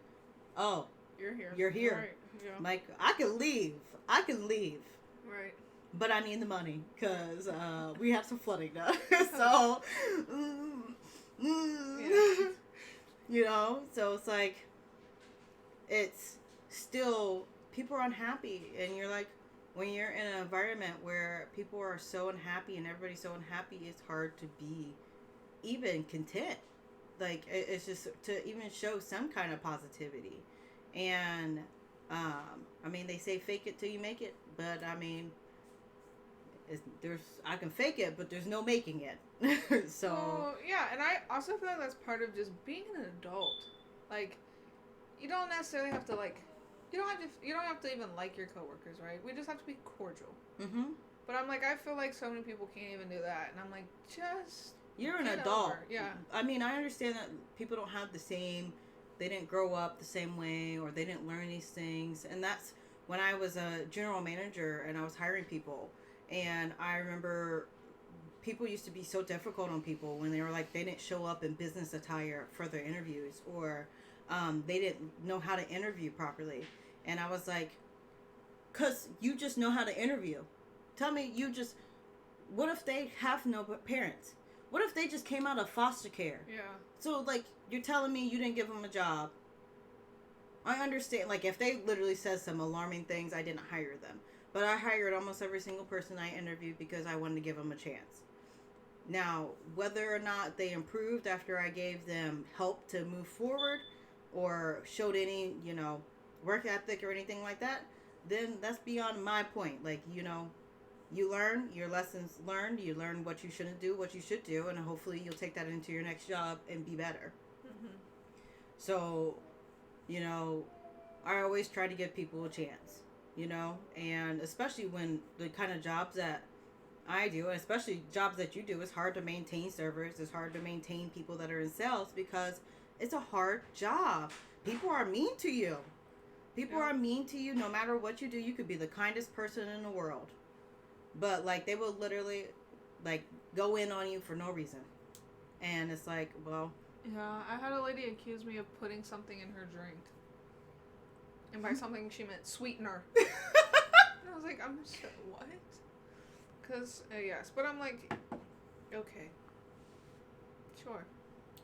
"Oh, you're here. You're here." Right. Yeah. Like I can leave. I can leave. Right. But I need the money because we have some flooding now. So, Yeah. you know, so it's like, it's still, people are unhappy. And you're like, when you're in an environment where people are so unhappy and everybody's so unhappy, it's hard to be even content. Like, it's just to even show some kind of positivity. And, I mean, they say fake it till you make it. But, I mean, I can fake it, but there's no making it. So well, yeah, and I also feel like that's part of just being an adult. Like, you don't necessarily have to you don't have to even like your coworkers, right? We just have to be cordial. Mm-hmm. But I'm like, I feel like so many people can't even do that, and I'm like, just you're an get adult. over. Yeah. I mean, I understand that people don't have they didn't grow up the same way, or they didn't learn these things, and that's when I was a general manager and I was hiring people. And I remember people used to be so difficult on people when they were like, they didn't show up in business attire for their interviews, or they didn't know how to interview properly. And I was like, because you just know how to interview. Tell me, what if they have no parents? What if they just came out of foster care? Yeah. So, like, you're telling me you didn't give them a job. I understand, like, if they literally said some alarming things, I didn't hire them. But I hired almost every single person I interviewed because I wanted to give them a chance. Now, whether or not they improved after I gave them help to move forward or showed any, work ethic or anything like that, then that's beyond my point. Like, you learn your lessons learned, you learn what you shouldn't do, what you should do, and hopefully you'll take that into your next job and be better. Mm-hmm. So, I always try to give people a chance. And especially when the kind of jobs that I do, and especially jobs that you do, it's hard to maintain servers, it's hard to maintain people that are in sales because it's a hard job. People are mean to you. People are mean to you no matter what you do. You could be the kindest person in the world, but like they will literally like go in on you for no reason. And it's like, well, yeah, I had a lady accuse me of putting something in her drink. And by something, she meant sweetener. And I was like, what? Because, yes. But I'm like, okay. Sure.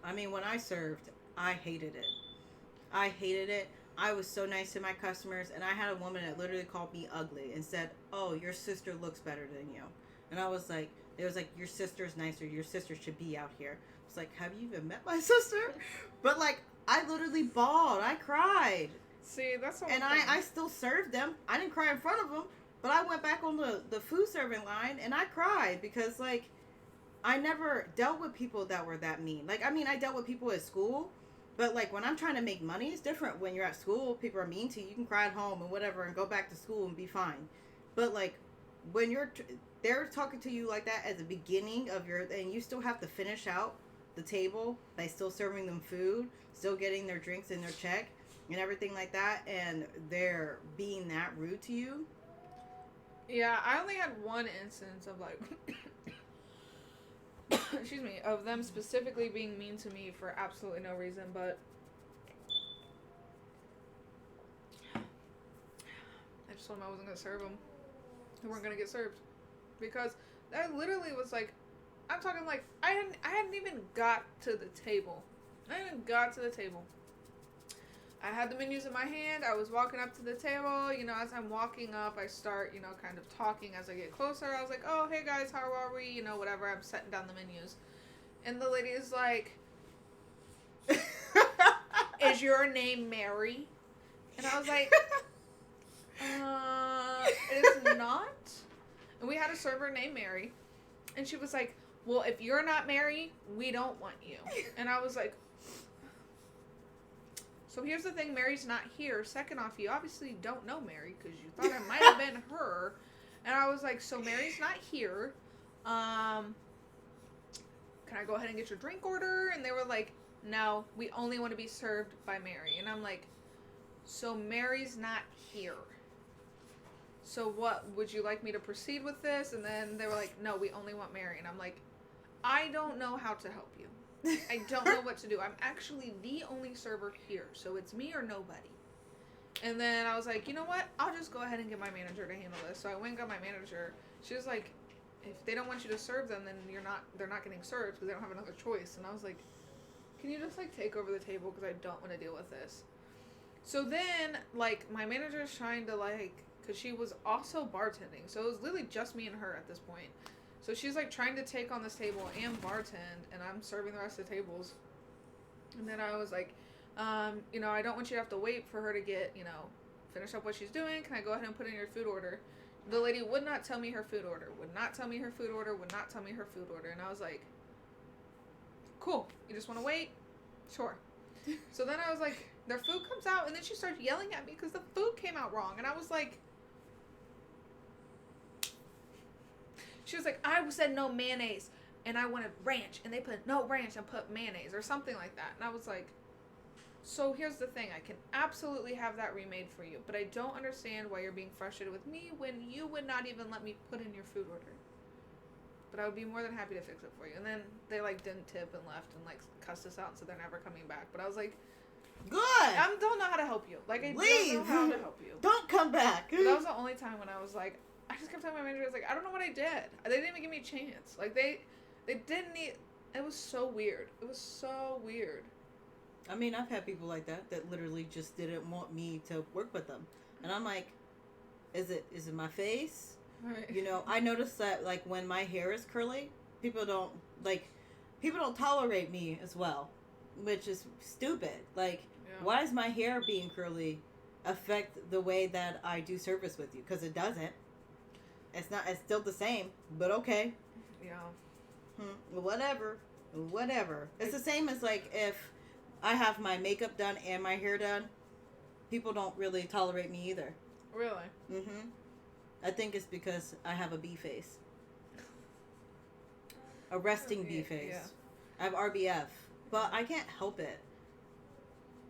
I mean, when I served, I hated it. I was so nice to my customers, and I had a woman that literally called me ugly and said, oh, your sister looks better than you. And I was like, it was like, your sister's nicer. Your sister should be out here. I was like, have you even met my sister? But, like, I literally bawled. I cried. See, that's the And I still served them. I didn't cry in front of them, but I went back on the food serving line and I cried because, like, I never dealt with people that were that mean. Like, I mean, I dealt with people at school, but, like, when I'm trying to make money, it's different. When you're at school, people are mean to you. You can cry at home and whatever and go back to school and be fine. But, like, when they're talking to you like that at the beginning of and you still have to finish out the table by still serving them food, still getting their drinks and their check and everything like that, and they're being that rude to you. Yeah, I only had one instance of, like, excuse me, of them specifically being mean to me for absolutely no reason, but I just told them I wasn't going to serve them. They weren't going to get served. Because I literally was like, I'm talking like, I hadn't even got to the table. I hadn't even got to the table. I had the menus in my hand. I was walking up to the table. You know, as I'm walking up, I start, you know, kind of talking as I get closer. I was like, oh, hey guys, how are we? You know, whatever. I'm setting down the menus. And the lady is like, is your name Mary? And I was like, it's not. And we had a server named Mary. And she was like, well, if you're not Mary, we don't want you. And I was like, so here's the thing, Mary's not here. Second off, you obviously don't know Mary because you thought I might have been her. And I was like, so Mary's not here. Can I go ahead and get your drink order? And they were like, no, we only want to be served by Mary. And I'm like, so Mary's not here. So what, would you like me to proceed with this? And then they were like, no, we only want Mary. And I'm like, I don't know how to help you. I don't know what to do. I'm actually the only server here, so it's me or nobody. And then I was like, you know what? I'll just go ahead and get my manager to handle this. So I went and got my manager. She was like, if they don't want you to serve them, then they're not getting served because they don't have another choice. And I was like, can you just, like, take over the table because I don't want to deal with this. So then, like, my manager is trying to, like, because she was also bartending. So it was literally just me and her at this point. So she's, like, trying to take on this table and bartend, and I'm serving the rest of the tables. And then I was like, you know, I don't want you to have to wait for her to get, you know, finish up what she's doing. Can I go ahead and put in your food order? The lady would not tell me her food order, would not tell me her food order, would not tell me her food order. And I was like, cool. You just want to wait? Sure. So then I was like, their food comes out, and then she starts yelling at me because the food came out wrong. And I was like, she was like, I said no mayonnaise, and I wanted ranch, and they put no ranch and put mayonnaise, or something like that. And I was like, so here's the thing, I can absolutely have that remade for you, but I don't understand why you're being frustrated with me when you would not even let me put in your food order. But I would be more than happy to fix it for you. And then they, like, didn't tip and left and, like, cussed us out and said they're never coming back. But I was like, good. I don't know how to help you. Like, I Leave. don't know how to help you. Don't come back. But that was the only time when I was like, I just kept telling my manager, I was like, I don't know what I did. They didn't even give me a chance. Like, they didn't need, it was so weird. It was so weird. I mean, I've had people like that literally just didn't want me to work with them. And I'm like, is it my face? Right. You know, I noticed that, like, when my hair is curly, people don't tolerate me as well, which is stupid. Like, why does my hair being curly affect the way that I do service with you? Because it doesn't. It's still the same, but okay. Yeah. Whatever. It's the same as, like, if I have my makeup done and my hair done, people don't really tolerate me either. Really? Mm-hmm. I think it's because I have a B face. A resting B face. Yeah. I have RBF. But I can't help it.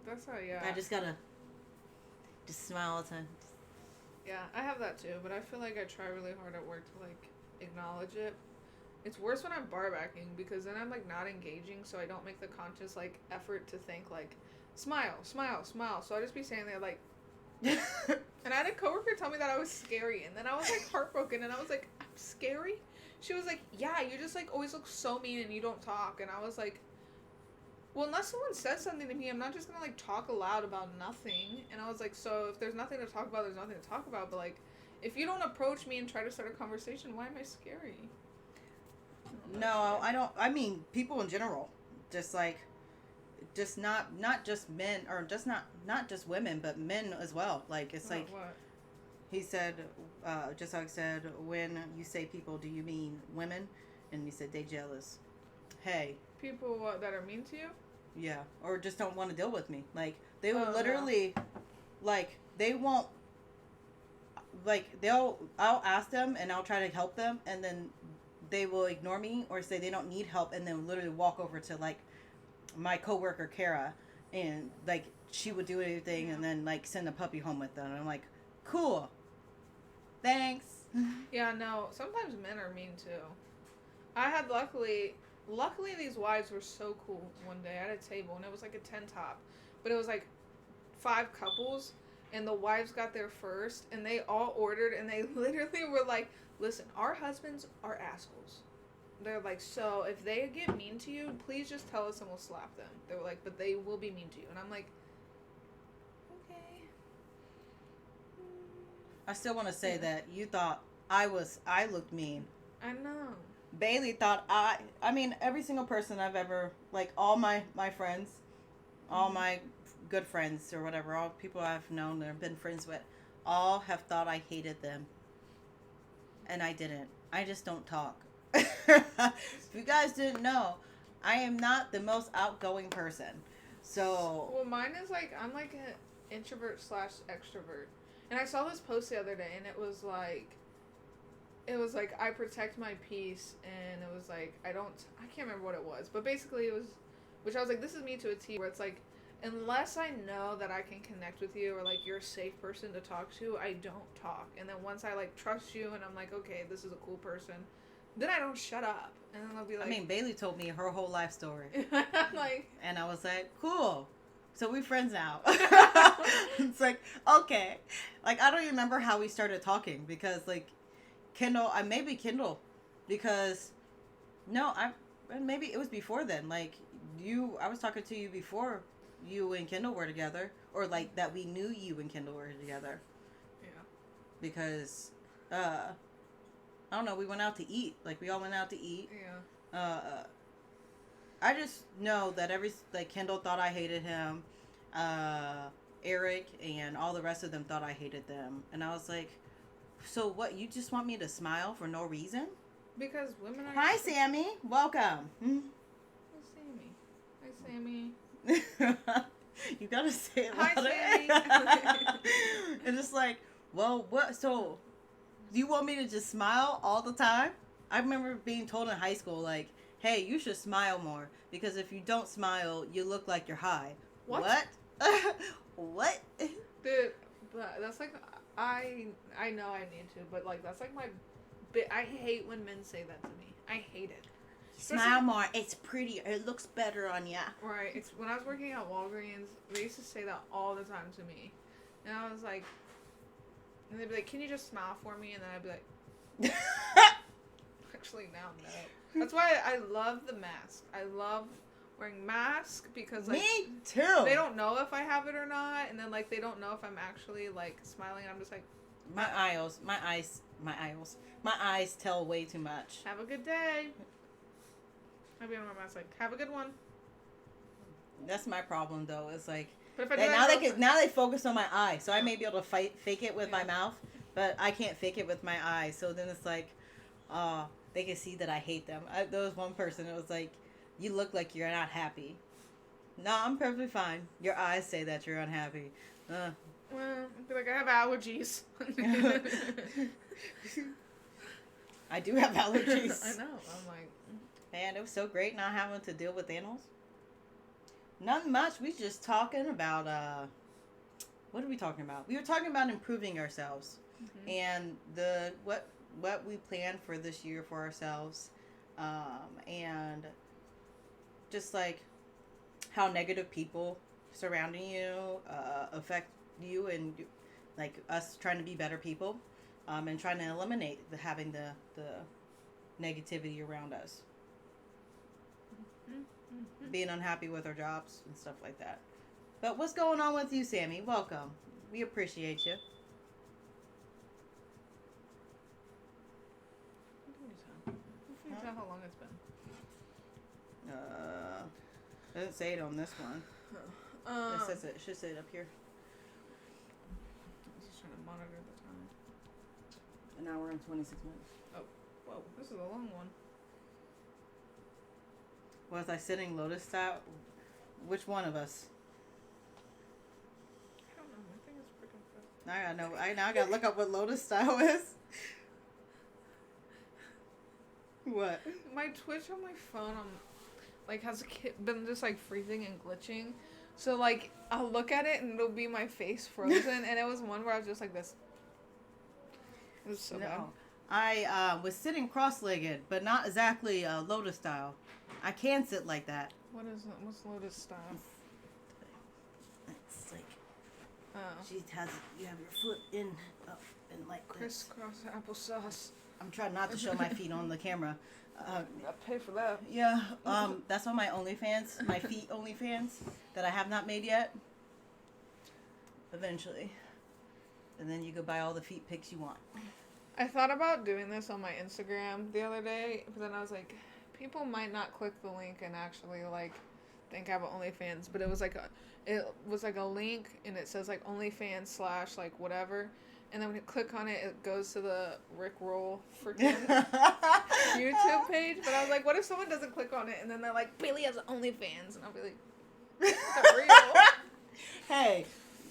That's how, yeah. I just gotta just smile all the time. Yeah, I have that too, but I feel like I try really hard at work to, like, acknowledge it. It's worse when I'm bar backing because then I'm, like, not engaging, so I don't make the conscious, like, effort to think, like, smile, smile, smile. So I just be standing there, like, and I had a coworker tell me that I was scary, and then I was, like, heartbroken, and I was like, I'm scary? She was like, yeah, you just, like, always look so mean and you don't talk. And I was like, well, unless someone says something to me, I'm not just gonna, like, talk aloud about nothing. And I was like, so if there's nothing to talk about, there's nothing to talk about. But, like, if you don't approach me and try to start a conversation, why am I scary? No, I don't. I mean, people in general. Just, like, just not just men, or just not just women, but men as well. Like, it's like What? he said, just like I said, when you say people, do you mean women? And he said they jealous. Hey, People that are mean to you? yeah, or just don't want to deal with me. Like, they will Oh, no. literally, like, they won't, like, I'll ask them and I'll try to help them, and then they will ignore me or say they don't need help, and then literally walk over to, like, my coworker Kara, and, like, she would do anything, and then, like, send a puppy home with them. And I'm like, cool, thanks. Yeah, no. Sometimes men are mean too. I had luckily these wives were so cool. One day I had a table and it was like a 10 top, but it was like 5 couples, and the wives got there first, and they all ordered, and they literally were like, "Listen, our husbands are assholes." They're like, "So if they get mean to you, please just tell us and we'll slap them." They were like, "But they will be mean to you," and I'm like, "Okay." I still want to say that you thought I looked mean. I know. Bailey thought I mean, every single person I've ever, like, all my friends, all my good friends or whatever, all people I've known or been friends with, all have thought I hated them. And I didn't. I just don't talk. If you guys didn't know, I am not the most outgoing person. So, Well, mine is like, I'm like an introvert / extrovert. And I saw this post the other day, and it was like, I protect my peace, and it was like, I can't remember what it was, but basically it was, which I was like, this is me to a T, where it's like, unless I know that I can connect with you, or like you're a safe person to talk to, I don't talk. And then once I like trust you, and I'm like, okay, this is a cool person, then I don't shut up. And then they'll be like, I mean, Bailey told me her whole life story. like, And I was like, cool. So we friends now. It's like, okay. Like, I don't even remember how we started talking, because, like, Kendall, maybe Kendall, because, no, maybe it was before then. Like, I was talking to you before you and Kendall were together, or, like, that we knew you and Kendall were together. yeah. Because, I don't know, we went out to eat. Like, we all went out to eat. Yeah. I just know that Kendall thought I hated him. Eric and all the rest of them thought I hated them. And I was like, so what, you just want me to smile for no reason? Because women are... Hi, Sammy. Welcome. Hi, Sammy. You gotta say it Hi, louder. Sammy. And it's like, well, what, so, do you want me to just smile all the time? I remember being told in high school, like, hey, you should smile more, because if you don't smile, you look like you're high. What? What? Dude, but that's like, I know I need to, but like, that's like my bit. I hate when men say that to me. I hate it. Smile more. It's prettier. It looks better on ya. Right. It's when I was working at Walgreens, they used to say that all the time to me. And I was like, and they'd be like, can you just smile for me? And then I'd be like, actually, now, no. That's why I love the mask. I love wearing mask, because like, me too. they don't know if I have it or not, and then like they don't know if I'm actually like smiling, and I'm just like, my eyes tell way too much. have a good day. I'd be on my mask like, have a good one. That's my problem, though. It's like, But if I do and that, now they focus on my eye, so I may be able to fake it with my Yeah. mouth, but I can't fake it with my eye. So then it's like, they can see that I hate them. There was one person that was like, you look like you're not happy. No, I'm perfectly fine. Your eyes say that you're unhappy. well, I'd be like, I have allergies. I do have allergies. I know. I'm like, Man, it was so great not having to deal with animals. Nothing much. We just talking about, what are we talking about? We were talking about improving ourselves. mm-hmm. And what we plan for this year for ourselves, and just like how negative people surrounding you affect you, and like us trying to be better people, and trying to eliminate having the negativity around us, Mm-hmm. being unhappy with our jobs and stuff like that. But what's going on with you, Sammy? Welcome. We appreciate you. How long it's been? It doesn't say it on this one. It says it should say it up here. I'm just trying to monitor the time. An hour and 26 minutes. Whoa, this is a long one. Was I sitting lotus style? Which one of us? I don't know. I think it's pretty good. I gotta know. I gotta look up what lotus style is. What? My Twitch on my phone, like has been just like freezing and glitching. So like I'll look at it and it'll be my face frozen, and it was one where I was just like this. It was so bad. I was sitting cross-legged, but not exactly lotus style. I can sit like that. What's lotus style? It's like Oh. you have your foot in up and like this. Crisscross applesauce. I'm trying not to show my feet on the camera. I pay for that. Yeah, that's on my OnlyFans, my feet OnlyFans that I have not made yet. Eventually, and then you go buy all the feet pics you want. I thought about doing this on my Instagram the other day, but then I was like, people might not click the link and actually like think I have an OnlyFans. But it was like a link, and it says like OnlyFans / like whatever, and then when you click on it, it goes to the Rick Roll freaking YouTube page. But I was like, what if someone doesn't click on it and then they're like, Bailey has an OnlyFans, and I'll be like, is that real? Hey,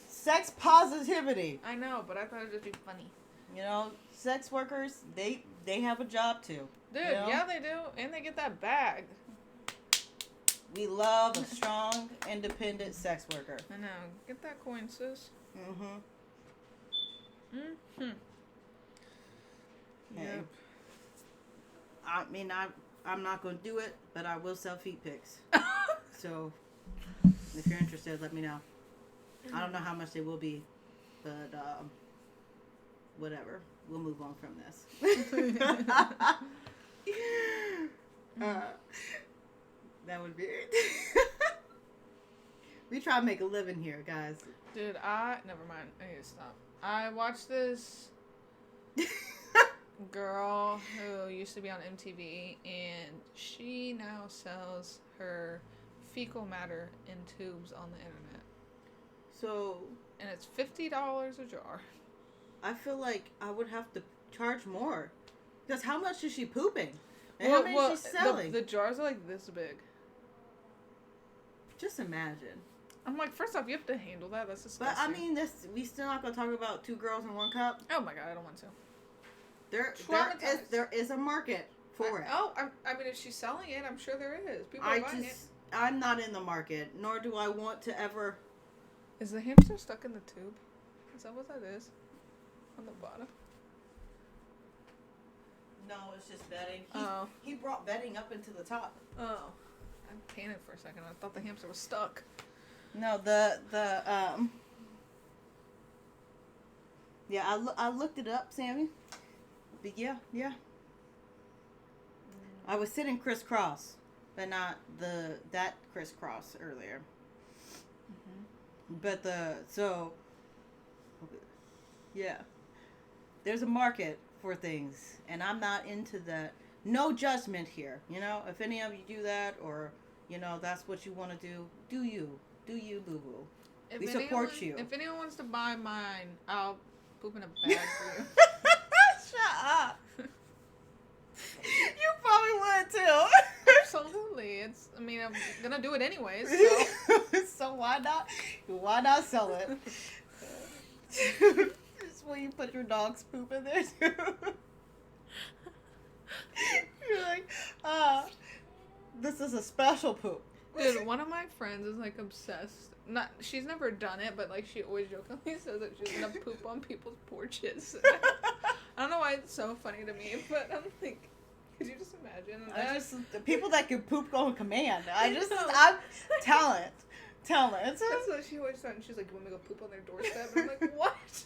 sex positivity. I know, but I thought it'd just be funny. You know, sex workers, they have a job too. Dude, you know? yeah, they do. And they get that bag. We love a strong, independent sex worker. I know. Get that coin, sis. Mm-hmm. Mm-hmm. Hey. Yep. I mean, I'm not going to do it, but I will sell feet pics. So, if you're interested, let me know. I don't know how much they will be, but whatever. We'll move on from this. That would be it. We try to make a living here, guys. Dude, never mind. I need to stop. I watched this girl who used to be on MTV, and she now sells her fecal matter in tubes on the internet. So, And it's $50 a jar. I feel like I would have to charge more. Because how much is she pooping? And how many is she selling? The jars are like this big. Just imagine. I'm like, first off, you have to handle that. That's disgusting. But I mean, we still not gonna talk about 2 girls in 1 cup. Oh my god, I don't want to. There is a market for it. Oh, I mean, if she's selling it, I'm sure there is. People are buying it. I'm not in the market, nor do I want to ever. Is the hamster stuck in the tube? Is that what that is? On the bottom? No, it's just bedding. He brought bedding up into the top. Oh. I panicked for a second. I thought the hamster was stuck. No, yeah, I looked it up, Sammy. But yeah. I was sitting crisscross, but not that crisscross earlier. But yeah, there's a market for things, and I'm not into that. No judgment here, you know. If any of you do that, or you know that's what you want to do you, boo boo. We support you. If anyone wants to buy mine, I'll poop in a bag for you. Shut up. You probably would too. Absolutely. I'm gonna do it anyways. So why not? Why not sell it? Just will you put your dog's poop in there too? You're like, this is a special poop. Dude, one of my friends is like obsessed. She's never done it, but like she always jokingly says that she's gonna poop on people's porches. I don't know why it's so funny to me, but I'm like, could you just imagine? The people that can poop on command. I'm talent. That's what she always said. And she's like, you want me to go poop on their doorstep? And I'm like, what?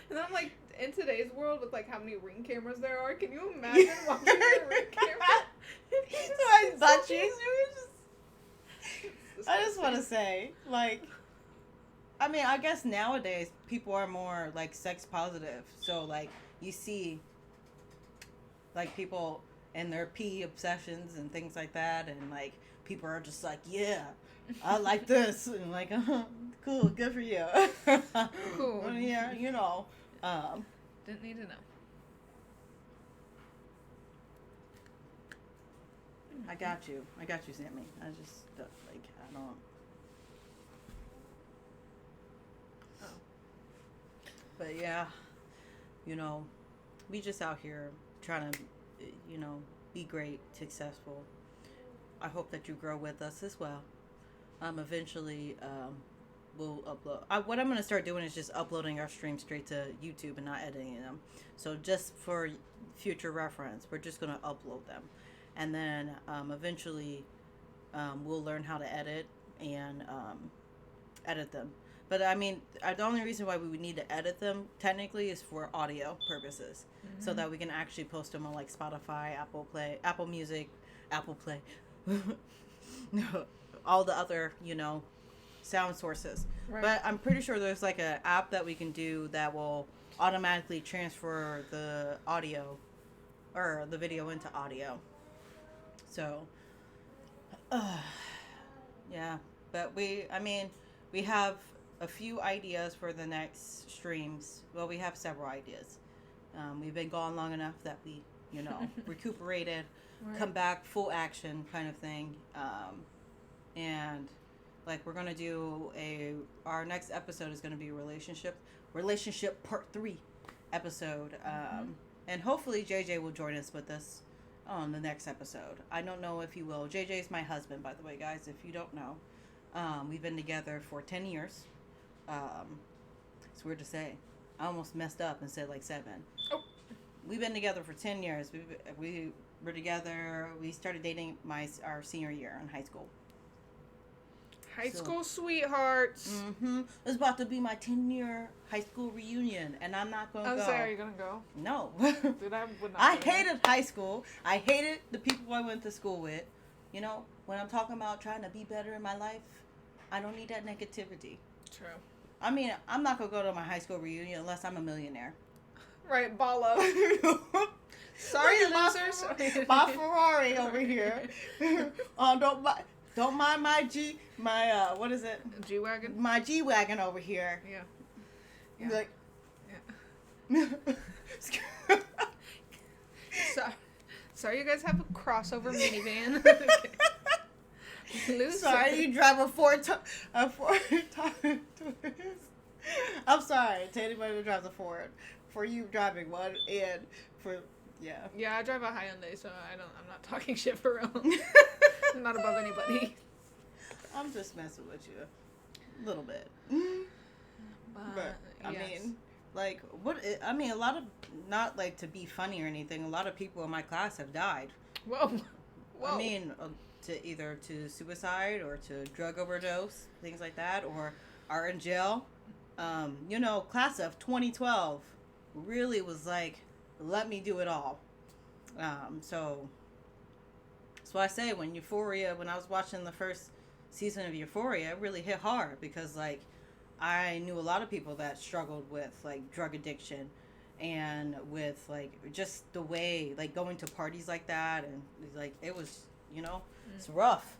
And then I'm like, in today's world with like how many Ring cameras there are, can you imagine watching a Ring camera? I just want to say, like, I mean, I guess nowadays people are more like sex positive. So like you see, like people and their pee obsessions and things like that, and like people are just like, yeah, I like this. And like, cool, good for you. Cool. Well, yeah, you know. Um, Didn't need to know. I got you. I got you, Sammy. I just, like, I don't. Oh. But yeah, you know, we just out here trying to, you know, be great, successful. I hope that you grow with us as well. Eventually, we'll upload. What I'm going to start doing is just uploading our streams straight to YouTube and not editing them. So just for future reference, we're just going to upload them. And then eventually we'll learn how to edit and edit them. But I mean, the only reason why we would need to edit them technically is for audio purposes, so that we can actually post them on like Spotify, Apple Play, Apple Music, Apple Play, all the other, you know, sound sources. Right. But I'm pretty sure there's like an app that we can do that will automatically transfer the audio or the video into audio. So, yeah. But we have a few ideas for the next streams. Well, we have several ideas. We've been gone long enough that we, you know, recuperated, Right. come back, full action kind of thing. And like we're gonna do our next episode is gonna be relationship part 3 episode. And hopefully JJ will join us with us on the next episode. I don't know if he will. JJ is my husband, by the way, guys. If you don't know, we've been together for 10 years. It's weird to say. I almost messed up and said like 7. Oh. We've been together for 10 years. We were together. We started dating our senior year in high school. High school sweethearts. Mm-hmm. It's about to be my 10-year high school reunion, and I'm not going to I was go. saying, are you going to go? No. Dude, I would not. I go there. hated high school. I hated the people I went to school with. You know, when I'm talking about trying to be better in my life, I don't need that negativity. True. I mean, I'm not going to go to my high school reunion unless I'm a millionaire. Right, Bala. Sorry, losers. My Ferrari over here. Don't mind my what is it? G-Wagon? My G-Wagon over here. Yeah. Like, Yeah. Sorry, you guys have a crossover minivan. Loser. Sorry, you drive a Ford Taurus. I'm sorry to anybody who drives a Ford. For you driving one, and for Yeah, I drive a Hyundai, so I'm not talking shit for real. I'm not above anybody. I'm just messing with you a little bit. But I yes. mean, like, a lot of, not like to be funny or anything, a lot of people in my class have died. Whoa. I mean, to either to suicide or to drug overdose, things like that, or are in jail. You know, class of 2012 really was like, let me do it all. So that's why I say when I was watching the first season of Euphoria, it really hit hard because like I knew a lot of people that struggled with like drug addiction and with like just the way like going to parties like that, and like it was, you know, it's rough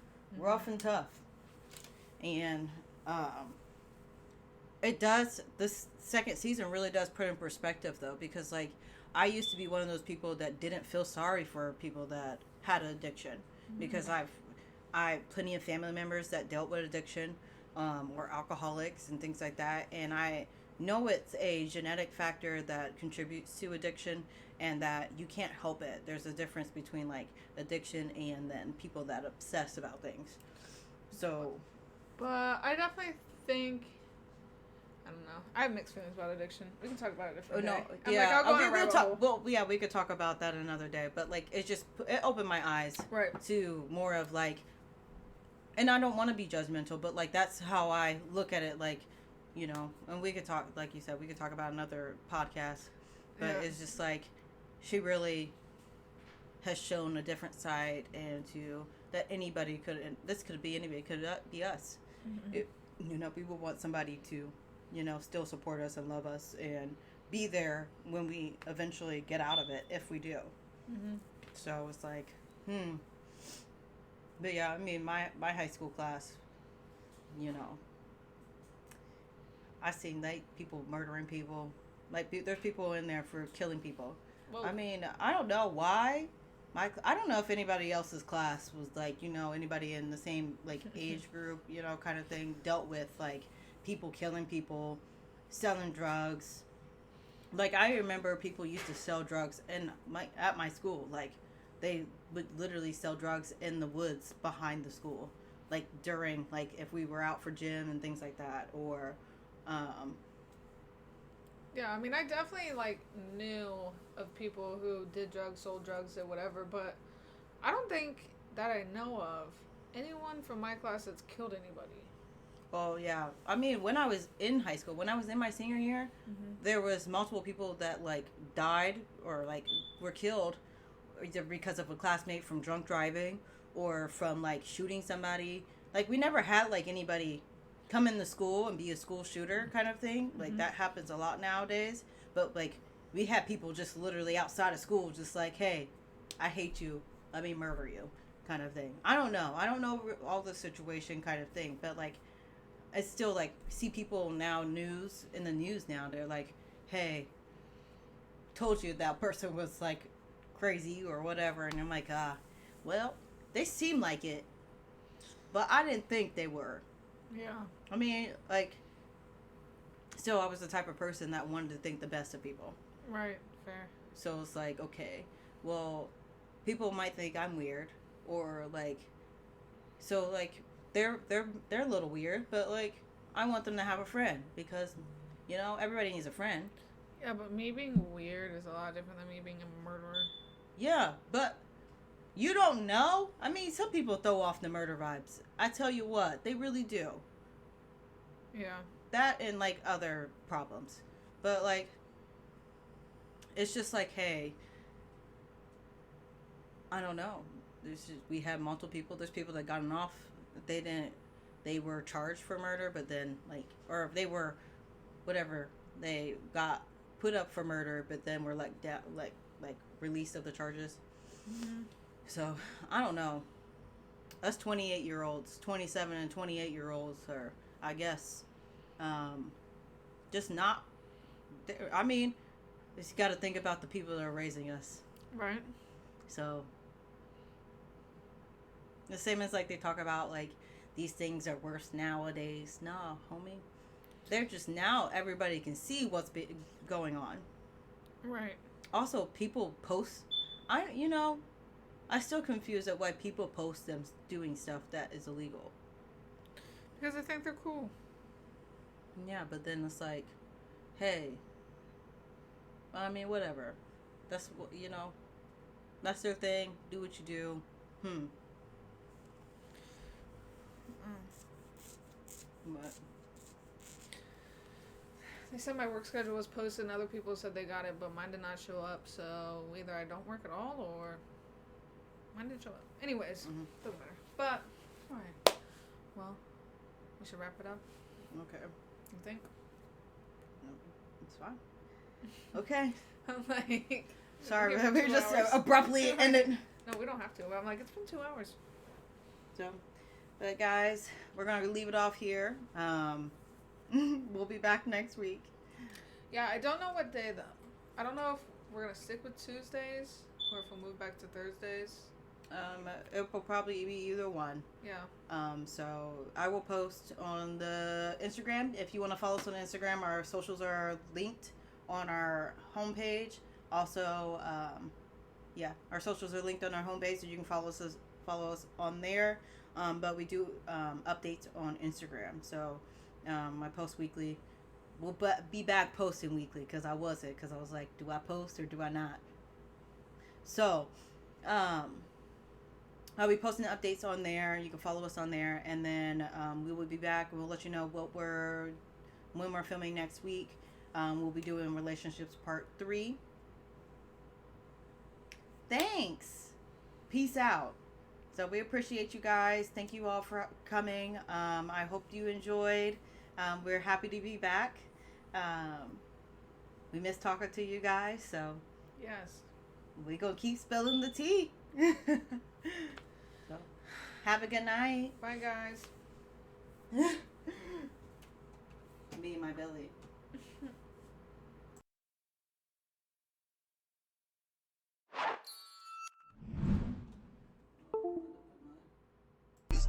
and tough. And this second season really does put in perspective though, because like I used to be one of those people that didn't feel sorry for people that had an addiction, because I plenty of family members that dealt with addiction, or alcoholics and things like that, and I know it's a genetic factor that contributes to addiction and that you can't help it. There's a difference between like addiction and then people that obsess about things. So, but I definitely think, I don't know. I have mixed feelings about addiction. We can talk about it different day. yeah, I'll go on a rabbit hole. well, yeah, we could talk about that another day. But like, it opened my eyes Right. to more of like, and I don't want to be judgmental, but like that's how I look at it. Like, you know, and we could talk, like you said, we could talk about another podcast. But Yeah. it's just like, she really has shown a different side, and that anybody could, and this could be anybody, could be us. Mm-hmm. You know, we would want somebody to, you know, still support us and love us and be there when we eventually get out of it, if we do. Mm-hmm. So it's like, But yeah, I mean, my high school class, you know, I seen like people murdering people. Like there's people in there for killing people. Well, I mean, I don't know why. I don't know if anybody else's class was like, anybody in the same like age group, kind of thing, dealt with like people killing people, selling drugs. Like I remember people used to sell drugs at my school. Like they would literally sell drugs in the woods behind the school, like during like if we were out for gym and things like that, or um, yeah, I mean, I definitely like knew of people who did drugs, sold drugs, or whatever, but I don't think that I know of anyone from my class that's killed anybody. well, yeah. I mean, when I was in high school, when I was in my senior year, there was multiple people that like died or like were killed either because of a classmate from drunk driving or from like shooting somebody. Like we never had like anybody come in the school and be a school shooter kind of thing. Like that happens a lot nowadays. But like we had people just literally outside of school, just like, hey, I hate you. Let me murder you, kind of thing. I don't know. I don't know all the situation kind of thing. But like, I still like see people now in the news now. They're like, hey, told you that person was like crazy or whatever, and I'm like, well, they seem like it, but I didn't think they were. Yeah. I mean, like, still, I was the type of person that wanted to think the best of people. Right. Fair. So it's like, okay, well, people might think I'm weird, or like, so like, they're a little weird, but like, I want them to have a friend because, everybody needs a friend. Yeah, but me being weird is a lot different than me being a murderer. Yeah, but you don't know. I mean, some people throw off the murder vibes. I tell you what, they really do. Yeah. That and like other problems. But like, it's just like, hey, I don't know. We had multiple people. There's people that gotten off. They were charged for murder, but then like, or they were, whatever, they got put up for murder, but then were like released of the charges. So I don't know. Us 28-year-olds, 27 and 28-year-olds are, I guess, just not. I mean, just got to think about the people that are raising us. Right. So the same as like they talk about like these things are worse nowadays. Nah, homie. They're just now everybody can see what's going on. Right. Also, people post. I still confused at why people post them doing stuff that is illegal. Because I think they're cool. Yeah, but then it's like, hey, I mean, whatever. That's what that's their thing. Do what you do. But They said my work schedule was posted and other people said they got it, but mine did not show up. So either I don't work at all or mine didn't show up. Anyways, doesn't matter. But, alright. Well, we should wrap it up. okay, You think? no, it's fine. Okay, I'm like, sorry, okay, we for 2 just hours. abruptly ended. No, we don't have to. I'm like, it's been 2 hours. So, but guys, we're gonna leave it off here. We'll be back next week. Yeah, I don't know what day though. I don't know if we're gonna stick with Tuesdays or if we'll move back to Thursdays. It will probably be either one. Yeah. So I will post on the Instagram. If you want to follow us on Instagram, our socials are linked on our homepage. Also, our socials are linked on our homepage, so you can follow us on there. But we do updates on Instagram. So I post weekly. We'll be back posting weekly because I was like, do I post or do I not? So, I'll be posting updates on there. You can follow us on there, and then we will be back. We'll let you know when we're filming next week. We'll be doing relationships part 3. Thanks. Peace out. So we appreciate you guys. Thank you all for coming. I hope you enjoyed. We're happy to be back. We miss talking to you guys, so Yes. we gonna keep spilling the tea. So, have a good night. Bye, guys. Me and my belly.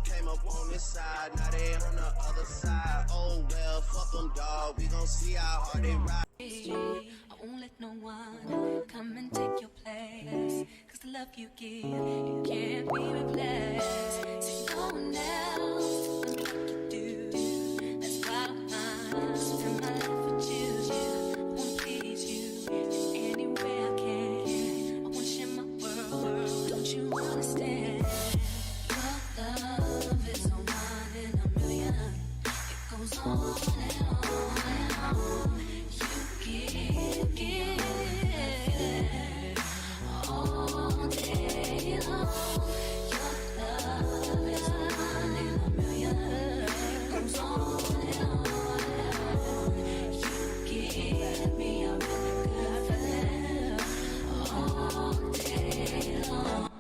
Came up on this side, now they on the other side. Oh well, fuck them, dawg. We gon' see how hard they ride. I won't let no one come and take your place. Cause the love you give, it can't be replaced. So no one else will do what you do. That's why I spend my life with you. I wanna please you in any way I can. I wanna share my world, don't you understand? Your love is a one in a million. It goes on and on and on. Give all day long. Your love is one in a million. It goes on and on and on. You give me a really good feeling all day long.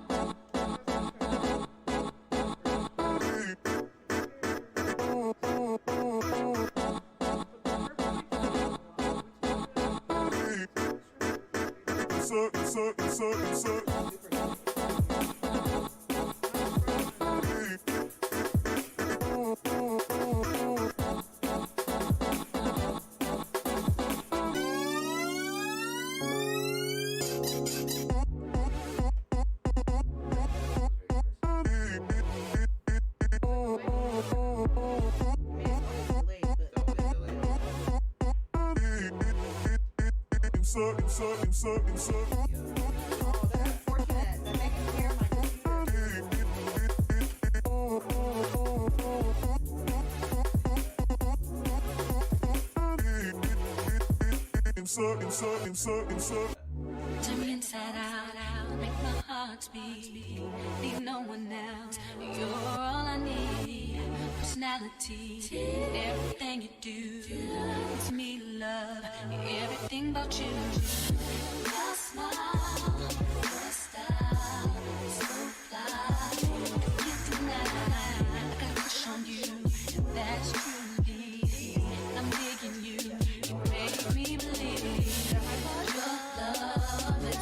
Turn me inside out, make my heart beat. Need no one else, you're all I need. Personality, everything you do, it's me to love, everything about you. Your smile, your style, so fly. Can't deny, I got a crush on you, that's truly. I'm digging you, you make me believe. Your love is